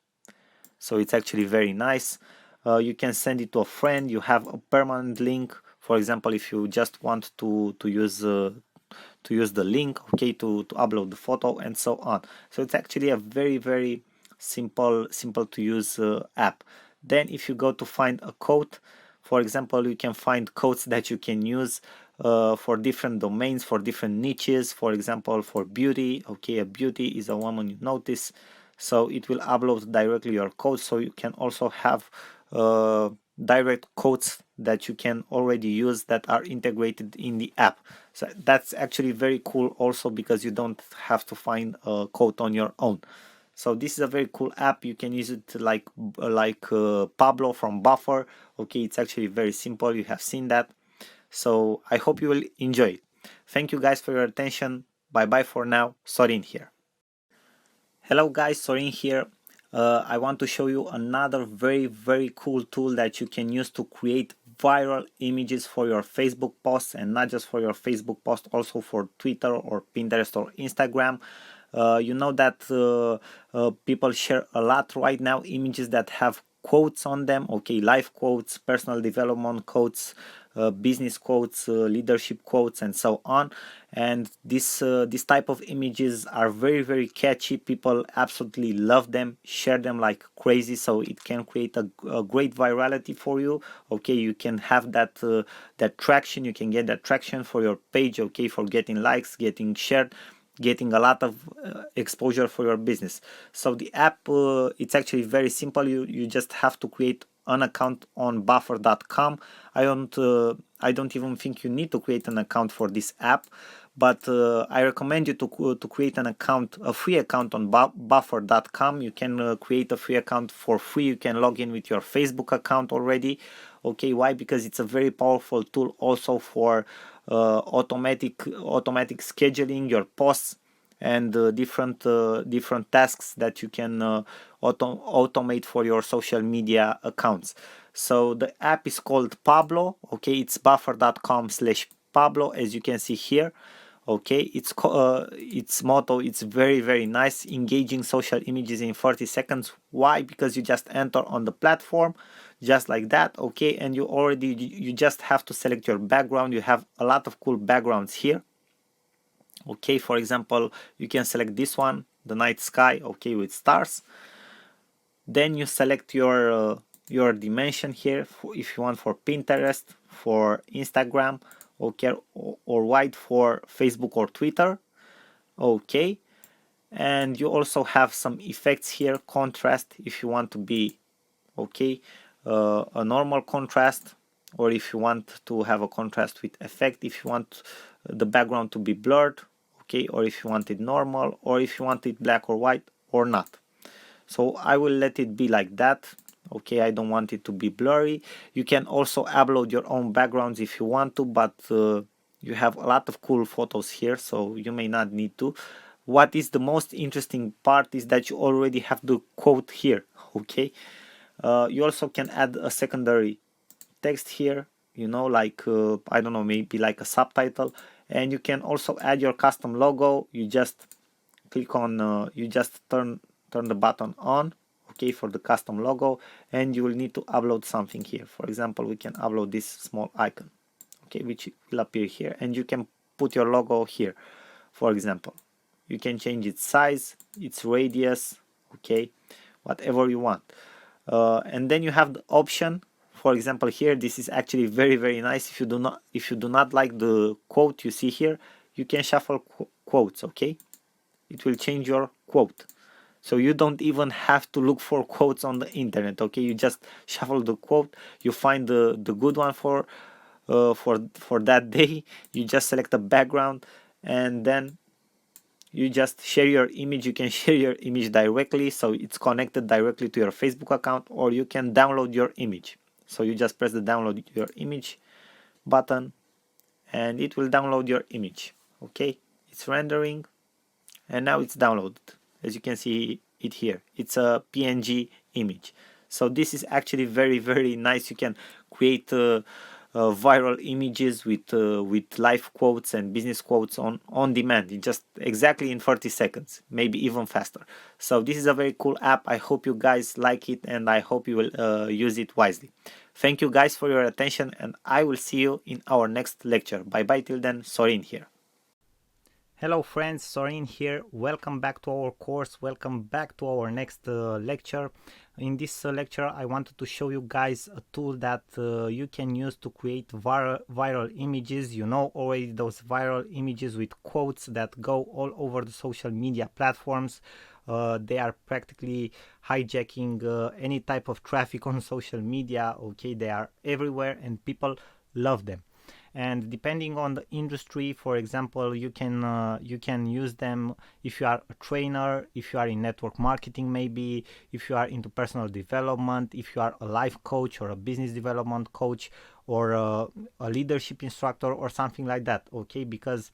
so it's actually very nice. You can send it to a friend. You have a permanent link, for example, if you just want to use the link, okay, to upload the photo and so on. So it's actually a very simple to use app. Then if you go to find a quote, for example, you can find quotes that you can use for different domains, for different niches. For example, for beauty, okay, a beauty is a woman you notice, so it will upload directly your quote. So you can also have direct quotes that you can already use that are integrated in the app. So that's actually very cool also, because you don't have to find a quote on your own. So this is a very cool app. You can use it like Pablo from Buffer. Okay, it's actually very simple. You have seen that. So I hope you will enjoy it. Thank you guys for your attention. Bye bye for now. Sorin here. Hello guys, Sorin here. I want to show you another very cool tool that you can use to create viral images for your Facebook posts, and not just for your Facebook post, also for Twitter or Pinterest or Instagram. You know that people share a lot right now images that have quotes on them, okay, life quotes, personal development quotes, business quotes, leadership quotes, and so on. And this type of images are very catchy. People absolutely love them, share them like crazy, so it can create a great virality for you. Okay, you can have that traction, you can get that traction for your page, okay, for getting likes, getting shared, getting a lot of exposure for your business. So the app, it's actually very simple. You just have to create an account on buffer.com. I don't even think you need to create an account for this app, but I recommend you to create an account, a free account on buffer.com. You can create a free account for free. You can log in with your Facebook account already. Okay, why? Because it's a very powerful tool also for automatic scheduling your posts and different tasks that you can automate for your social media accounts. So the app is called Pablo. Okay, it's buffer.com/Pablo, as you can see here. Okay, its motto, it's very nice: engaging social images in 30 seconds. Why? Because you just enter on the platform just like that, okay, and you just have to select your background. You have a lot of cool backgrounds here. Okay, for example, you can select this one, the night sky, okay, with stars. Then you select your dimension here, if you want for Pinterest, for Instagram, okay, or white for Facebook or Twitter. Okay, and you also have some effects here, contrast, if you want to be, okay, a normal contrast, or if you want to have a contrast with effect, if you want the background to be blurred, okay, or if you want it normal, or if you want it black or white or not. So I will let it be like that. Okay, I don't want it to be blurry. You can also upload your own backgrounds if you want to, but you have a lot of cool photos here, so you may not need to. What is the most interesting part is that you already have the quote here. Okay, you also can add a secondary text here, you know, like I don't know, maybe like a subtitle, and you can also add your custom logo. You just click on you just turn the button on, okay, for the custom logo, and you will need to upload something here. For example, we can upload this small icon, okay, which will appear here, and you can put your logo here. For example, you can change its size, its radius, okay, whatever you want. And then you have the option. For example, here, this is actually very nice. If you do not like the quote you see here, you can shuffle quotes, okay, it will change your quote, so you don't even have to look for quotes on the internet. Okay, you just shuffle the quote, you find the good one for that day, you just select a background, and then you just share your image. You can share your image directly, so it's connected directly to your Facebook account, or you can download your image. So you just press the download your image button and it will download your image. Okay, it's rendering and now it's downloaded. As you can see it here, it's a PNG image. So this is actually very nice. You can create viral images with live quotes and business quotes on demand. It just exactly in 30 seconds, maybe even faster. So this is a very cool app. I hope you guys like it, and I hope you will use it wisely. Thank you guys for your attention, and I will see you in our next lecture. Bye bye till then. Sorin here. Hello friends, Sorin here. Welcome back to our course. Welcome back to our next lecture. In this lecture, I wanted to show you guys a tool that you can use to create viral images. You know already those viral images with quotes that go all over the social media platforms. They are practically hijacking any type of traffic on social media. Okay, they are everywhere and people love them. And depending on the industry, for example, you can use them if you are a trainer, if you are in network marketing, maybe if you are into personal development, if you are a life coach or a business development coach, or a leadership instructor or something like that. Okay, because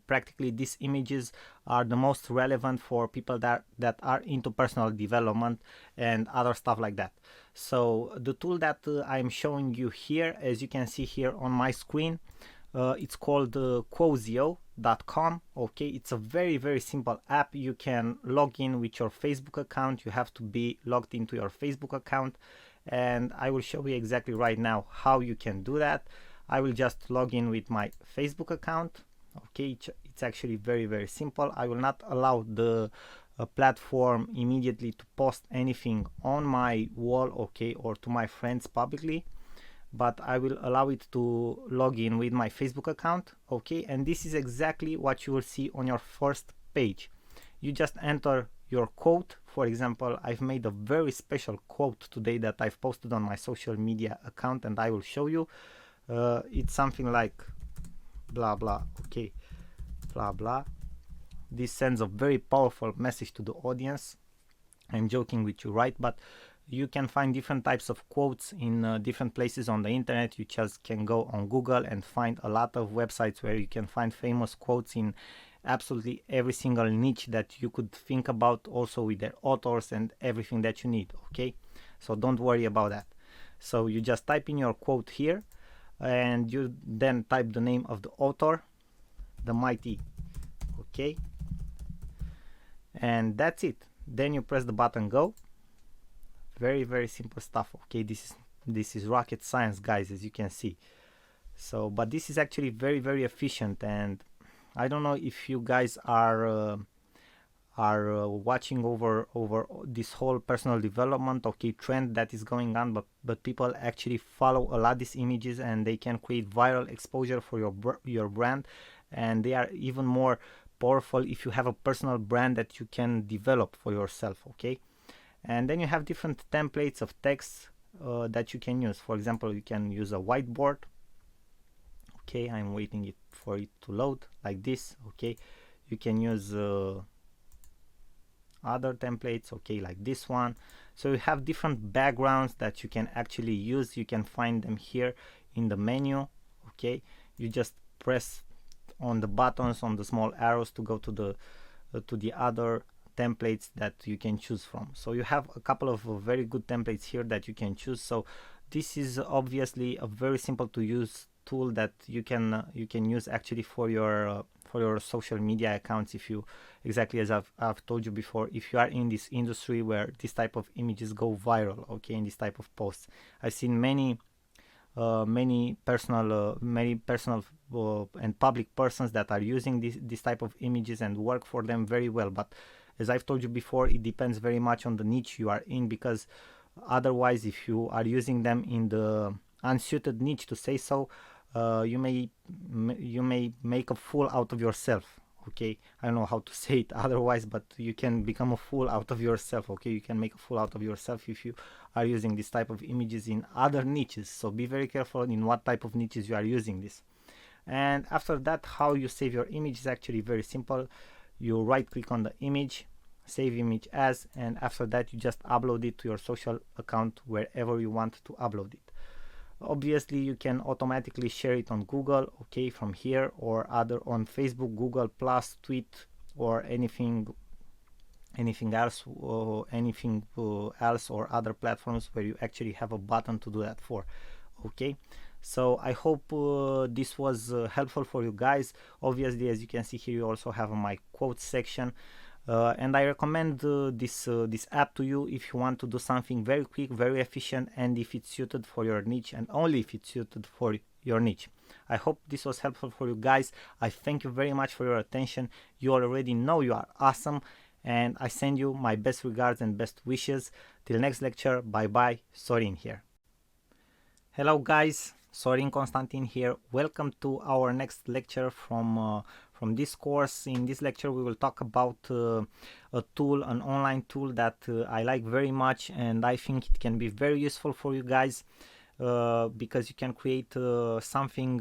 practically these images are the most relevant for people that are into personal development and other stuff like that. So the tool that I'm showing you here, as you can see here on my screen, It's called Quozio.com. Okay, it's a very simple app. You can log in with your Facebook account. You have to be logged into your Facebook account, and I will show you exactly right now how you can do that. I will just log in with my Facebook account. Okay, it's actually very simple. I will not allow the platform immediately to post anything on my wall, okay, or to my friends publicly, but I will allow it to log in with my Facebook account. Okay, and this is exactly what you will see on your first page. You just enter your quote. For example, I've made a very special quote today that I've posted on my social media account, and I will show you. It's something like blah blah, okay, blah blah. This sends a very powerful message to the audience. I'm joking with you, right? But you can find different types of quotes in different places on the internet. You just can go on Google and find a lot of websites where you can find famous quotes in absolutely every single niche that you could think about, also with their authors and everything that you need. Okay, so don't worry about that. So you just type in your quote here, and you then type the name of the author, the mighty. Okay, and that's it. Then you press the button go. Very simple stuff. Okay, this is rocket science, guys, as you can see. So but this is actually very efficient, and I don't know if you guys are watching over this whole personal development, okay, trend that is going on, but people actually follow a lot these images, and they can create viral exposure for your brand, and they are even more powerful if you have a personal brand that you can develop for yourself. Okay, and then you have different templates of text that you can use. For example, you can use a whiteboard. Okay, I'm waiting for it to load like this. Okay, you can use other templates, okay, like this one. So you have different backgrounds that you can actually use. You can find them here in the menu. Okay, you just press on the buttons, on the small arrows, to go to the other templates that you can choose from. So you have a couple of very good templates here that you can choose. So this is obviously a very simple to use tool that you can use actually for your social media accounts. If you, exactly as I've told you before, if you are in this industry where this type of images go viral, okay, in this type of posts. I've seen many personal and public persons that are using this type of images and work for them very well. But as I've told you before, it depends very much on the niche you are in, because otherwise, if you are using them in the unsuited niche, to say so, you may make a fool out of yourself. Okay, I don't know how to say it otherwise, but you can become a fool out of yourself. Okay, you can make a fool out of yourself if you are using this type of images in other niches. So be very careful in what type of niches you are using this. And after that, how you save your image is actually very simple. You right click on the image, save image as, and after that you just upload it to your social account wherever you want to upload it. Obviously you can automatically share it on Google, okay, from here, or other on Facebook, Google Plus, Tweet, or anything else, or other platforms where you actually have a button to do that for. Okay, so I hope this was helpful for you guys. Obviously, as you can see here, you also have my quotes section. And I recommend this app to you if you want to do something very quick, very efficient, and if it's suited for your niche, and only if it's suited for your niche. I hope this was helpful for you guys. I thank you very much for your attention. You already know you are awesome, and I send you my best regards and best wishes. Till next lecture, bye bye. Sorin here. Hello guys, Sorin Constantin here. Welcome to our next lecture from this course. In this lecture we will talk about a tool, an online tool that I like very much, and I think it can be very useful for you guys because you can create something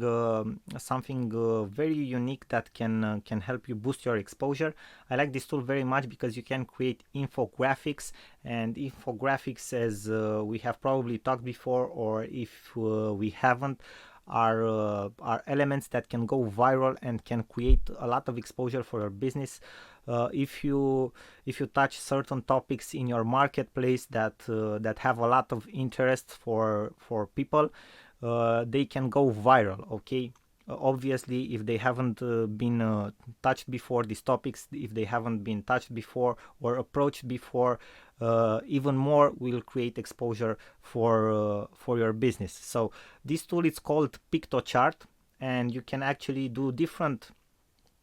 very unique that can help you boost your exposure. I like this tool very much because you can create infographics, and infographics, as we have probably talked before, or if we haven't, are elements that can go viral and can create a lot of exposure for your business. If you touch certain topics in your marketplace that have a lot of interest for people, they can go viral. Okay, obviously, if they haven't been touched before, these topics, if they haven't been touched before or approached before, even more will create exposure for your business. So this tool is called PictoChart, and you can actually do different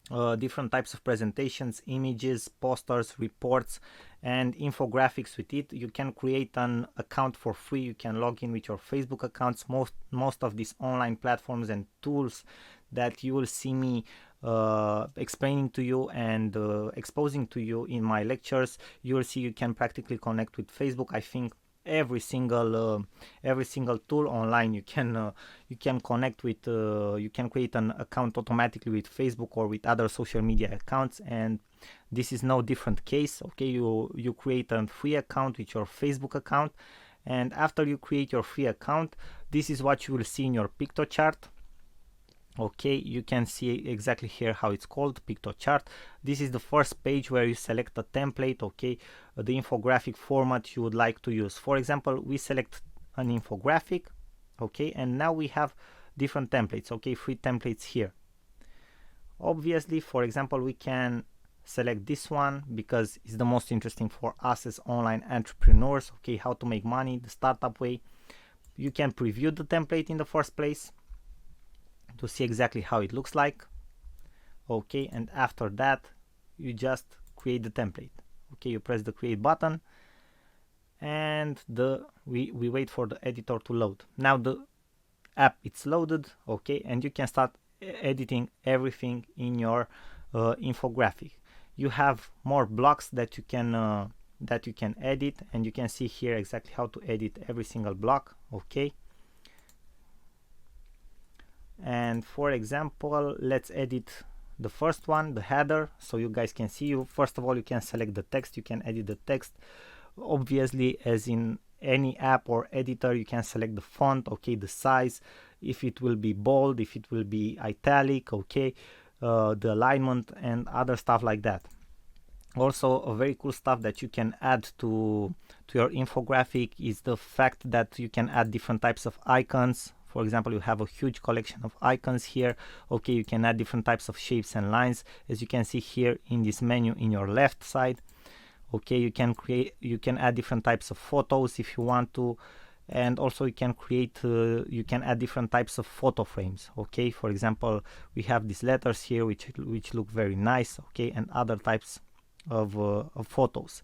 types of presentations, images, posters, reports, and infographics with it. You can create an account for free. You can log in with your Facebook accounts. Most of these online platforms and tools that you will see me explaining to you and exposing to you in my lectures, you will see you can practically connect with Facebook. I think every single tool online you can connect with, you can create an account automatically with Facebook or with other social media accounts, and this is no different case. Okay, you create a free account with your Facebook account, and after you create your free account, this is what you will see in your PictoChart. Okay, you can see exactly here how it's called, PictoChart. This is the first page where you select a template, okay, the infographic format you would like to use. For example, we select an infographic, okay, and now we have different templates, okay, free templates here. Obviously, for example, we can select this one because it's the most interesting for us as online entrepreneurs, okay, how to make money the startup way. You can preview the template in the first place to see exactly how it looks like, okay, and after that you just create the template. Okay, you press the create button and we wait for the editor to load. Now the app it's loaded, okay, and you can start editing everything in your infographic. You have more blocks that you can edit, and you can see here exactly how to edit every single block, okay. And for example, let's edit the first one, the header, so you guys can see. First of all, you can select the text, you can edit the text. Obviously, as in any app or editor, you can select the font, okay, the size, if it will be bold, if it will be italic, okay, the alignment and other stuff like that. Also, a very cool stuff that you can add to your infographic is the fact that you can add different types of icons. For example, you have a huge collection of icons here. Okay, you can add different types of shapes and lines, as you can see here in this menu in your left side. Okay, you can add different types of photos if you want to, and also you can add different types of photo frames. Okay, for example, we have these letters here which look very nice. Okay, and other types of photos.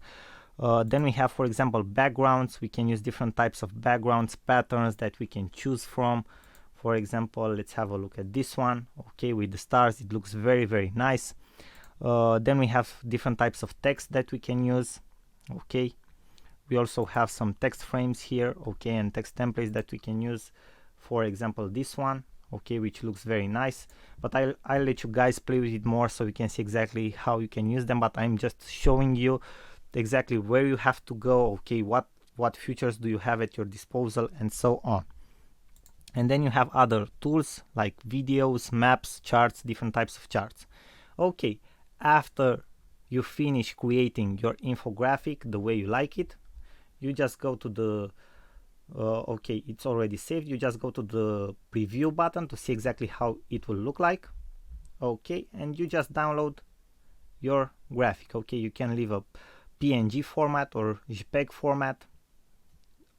Then we have, for example, backgrounds. We can use different types of backgrounds, patterns that we can choose from. For example, let's have a look at this one. Okay, with the stars, it looks very, very nice. Then we have different types of text that we can use. Okay, we also have some text frames here, okay, and text templates that we can use. For example, this one, okay, which looks very nice, but I'll let you guys play with it more so you can see exactly how you can use them. But I'm just showing you exactly where you have to go, okay, what features do you have at your disposal, and so on. And then you have other tools like videos, maps, charts, different types of charts. Okay, after you finish creating your infographic the way you like it, you just go to the okay, it's already saved. You just go to the preview button to see exactly how it will look like. Okay, and you just download your graphic. Okay, you can leave a PNG format or JPEG format,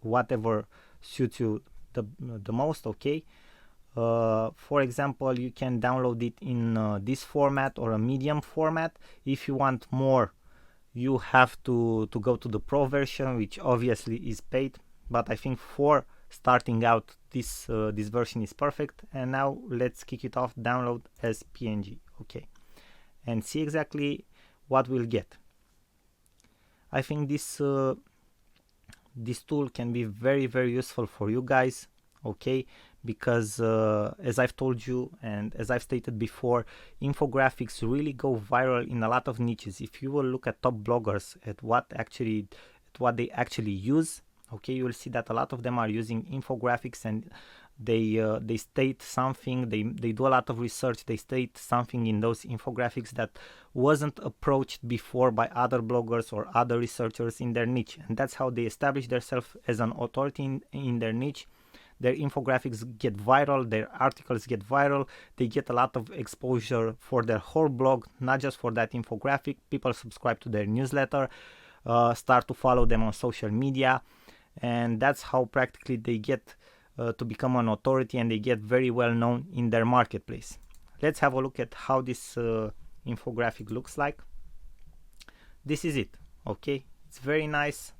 whatever suits you the most. Okay, for example, you can download it in this format or a medium format. If you want more, you have to go to the pro version, which obviously is paid, but I think for starting out this version is perfect. And now let's kick it off, download as PNG. Okay, and see exactly what we'll get. I think this tool can be very, very useful for you guys, okay, because as I've told you and as I've stated before, infographics really go viral in a lot of niches. If you will look at top bloggers at what they actually use, okay, you will see that a lot of them are using infographics, and they state something, they do a lot of research, they state something in those infographics that wasn't approached before by other bloggers or other researchers in their niche, and that's how they establish themselves as an authority in their niche. their infographics get viral, their articles get viral, they get a lot of exposure for their whole blog, not just for that infographic. People subscribe to their newsletter, start to follow them on social media, and that's how practically they get to become an authority, and they get very well known in their marketplace. Let's have a look at how this infographic looks like. This is it. Okay, it's very nice.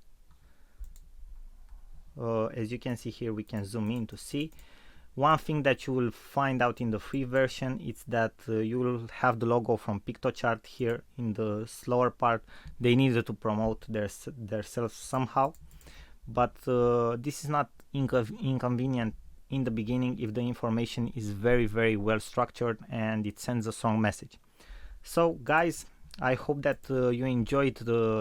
As you can see here, we can zoom in to see. One thing that you will find out in the free version is that you will have the logo from PictoChart here in the slower part. They needed to promote themselves somehow, but this is not inconvenient in the beginning if the information is very well structured and it sends a strong message. So guys, I hope that you enjoyed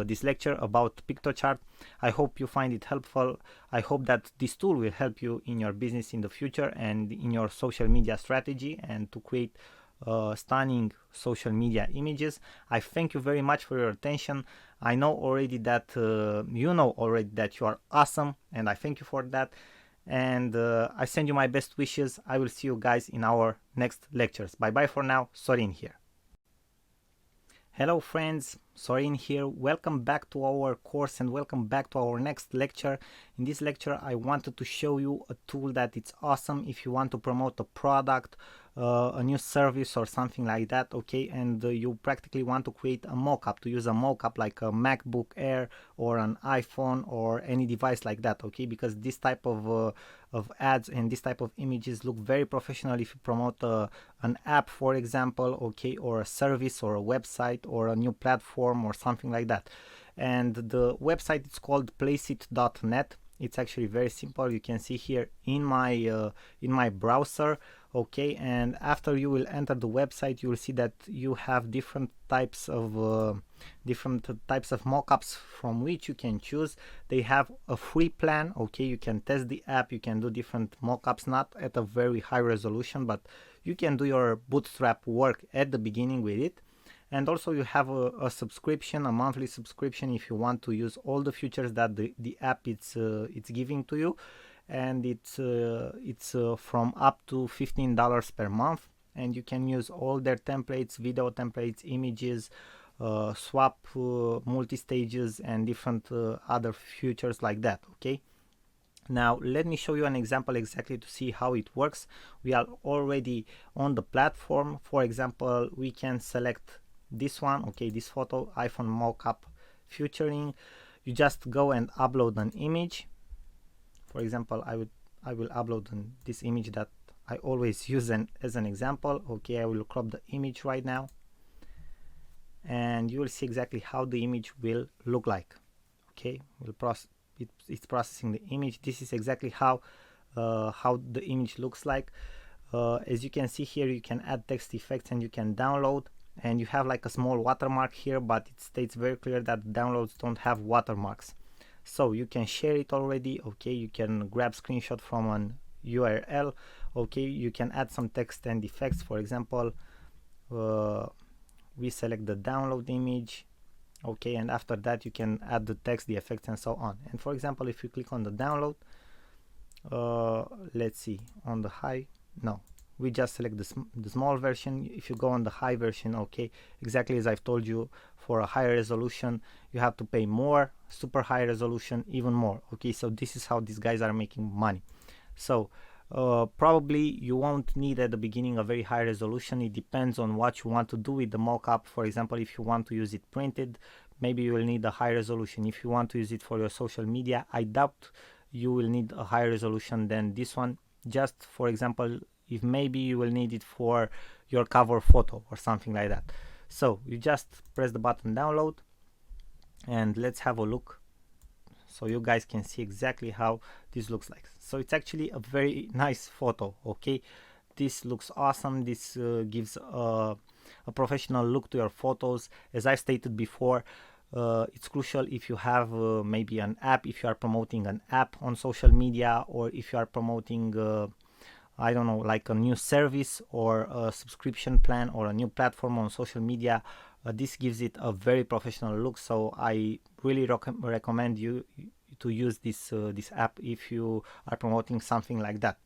this lecture about PictoChart. I hope you find it helpful. I hope that this tool will help you in your business in the future and in your social media strategy, and to create stunning social media images. I thank you very much for your attention. I know already that you know already that you are awesome, and I thank you for that. And I send you my best wishes. I will see you guys in our next lectures. Bye bye for now. Sorin here. Hello friends, Sorin here. Welcome back to our course and welcome back to our next lecture. In this lecture I wanted to show you a tool that it's awesome if you want to promote a product, a new service or something like that, okay, and you practically want to create a mock-up, to use a mock-up like a MacBook Air or an iPhone or any device like that, okay, because this type of ads and this type of images look very professional if you promote an app, for example, okay, or a service or a website or a new platform or something like that. And the website is called placeit.net. It's actually very simple. You can see here in my browser, okay, and after you will enter the website, you will see that you have different types of mockups from which you can choose. They have a free plan, okay, you can test the app, you can do different mockups, not at a very high resolution, but you can do your bootstrap work at the beginning with it. And also you have a subscription, a monthly subscription, if you want to use all the features that the app it's giving to you, and it's from up to $15 per month, and you can use all their templates, video templates, images, swap multi-stages, and different other features like that, okay. Now let me show you an example exactly to see how it works. We are already on the platform. For example, we can select this one, okay, this photo, iPhone mockup featuring. You just go and upload an image. For example, I will upload this image that I always use as an example, okay. I will crop the image right now, and you will see exactly how the image will look like, okay. It's processing the image. This is exactly how the image looks like. As you can see here, you can add text effects and you can download, and you have like a small watermark here, but it states very clear that downloads don't have watermarks. So you can share it already, okay, you can grab screenshot from an URL, okay, you can add some text and effects. For example, we select the download image, okay, and after that you can add the text, the effects, and so on. And for example, if you click on the download, let's see, on the high, no, we just select the small version. If you go on the high version, okay, exactly as I've told you, for a higher resolution you have to pay more, super high resolution even more, okay. So this is how these guys are making money. So probably you won't need at the beginning a very high resolution. It depends on what you want to do with the mockup. For example, if you want to use it printed, maybe you will need a high resolution. If you want to use it for your social media, I doubt you will need a higher resolution than this one. Just for example, if maybe you will need it for your cover photo or something like that. So you just press the button download, and let's have a look so you guys can see exactly how this looks like. So it's actually a very nice photo, okay. This looks awesome. This gives a professional look to your photos. As I stated before, it's crucial if you have maybe an app, if you are promoting an app on social media, or if you are promoting I don't know, like a new service or a subscription plan or a new platform on social media. This gives it a very professional look, so I really recommend you to use this app if you are promoting something like that.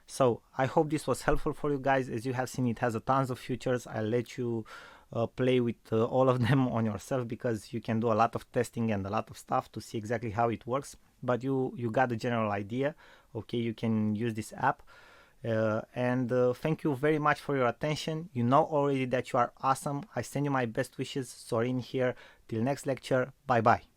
So I hope this was helpful for you guys. As you have seen, it has a tons of features. I'll let you play with all of them on yourself, because you can do a lot of testing and a lot of stuff to see exactly how it works, but you got the general idea. Okay, you can use this app. And thank you very much for your attention. You know already that you are awesome. I send you my best wishes. Sorin here. Till next lecture. Bye bye.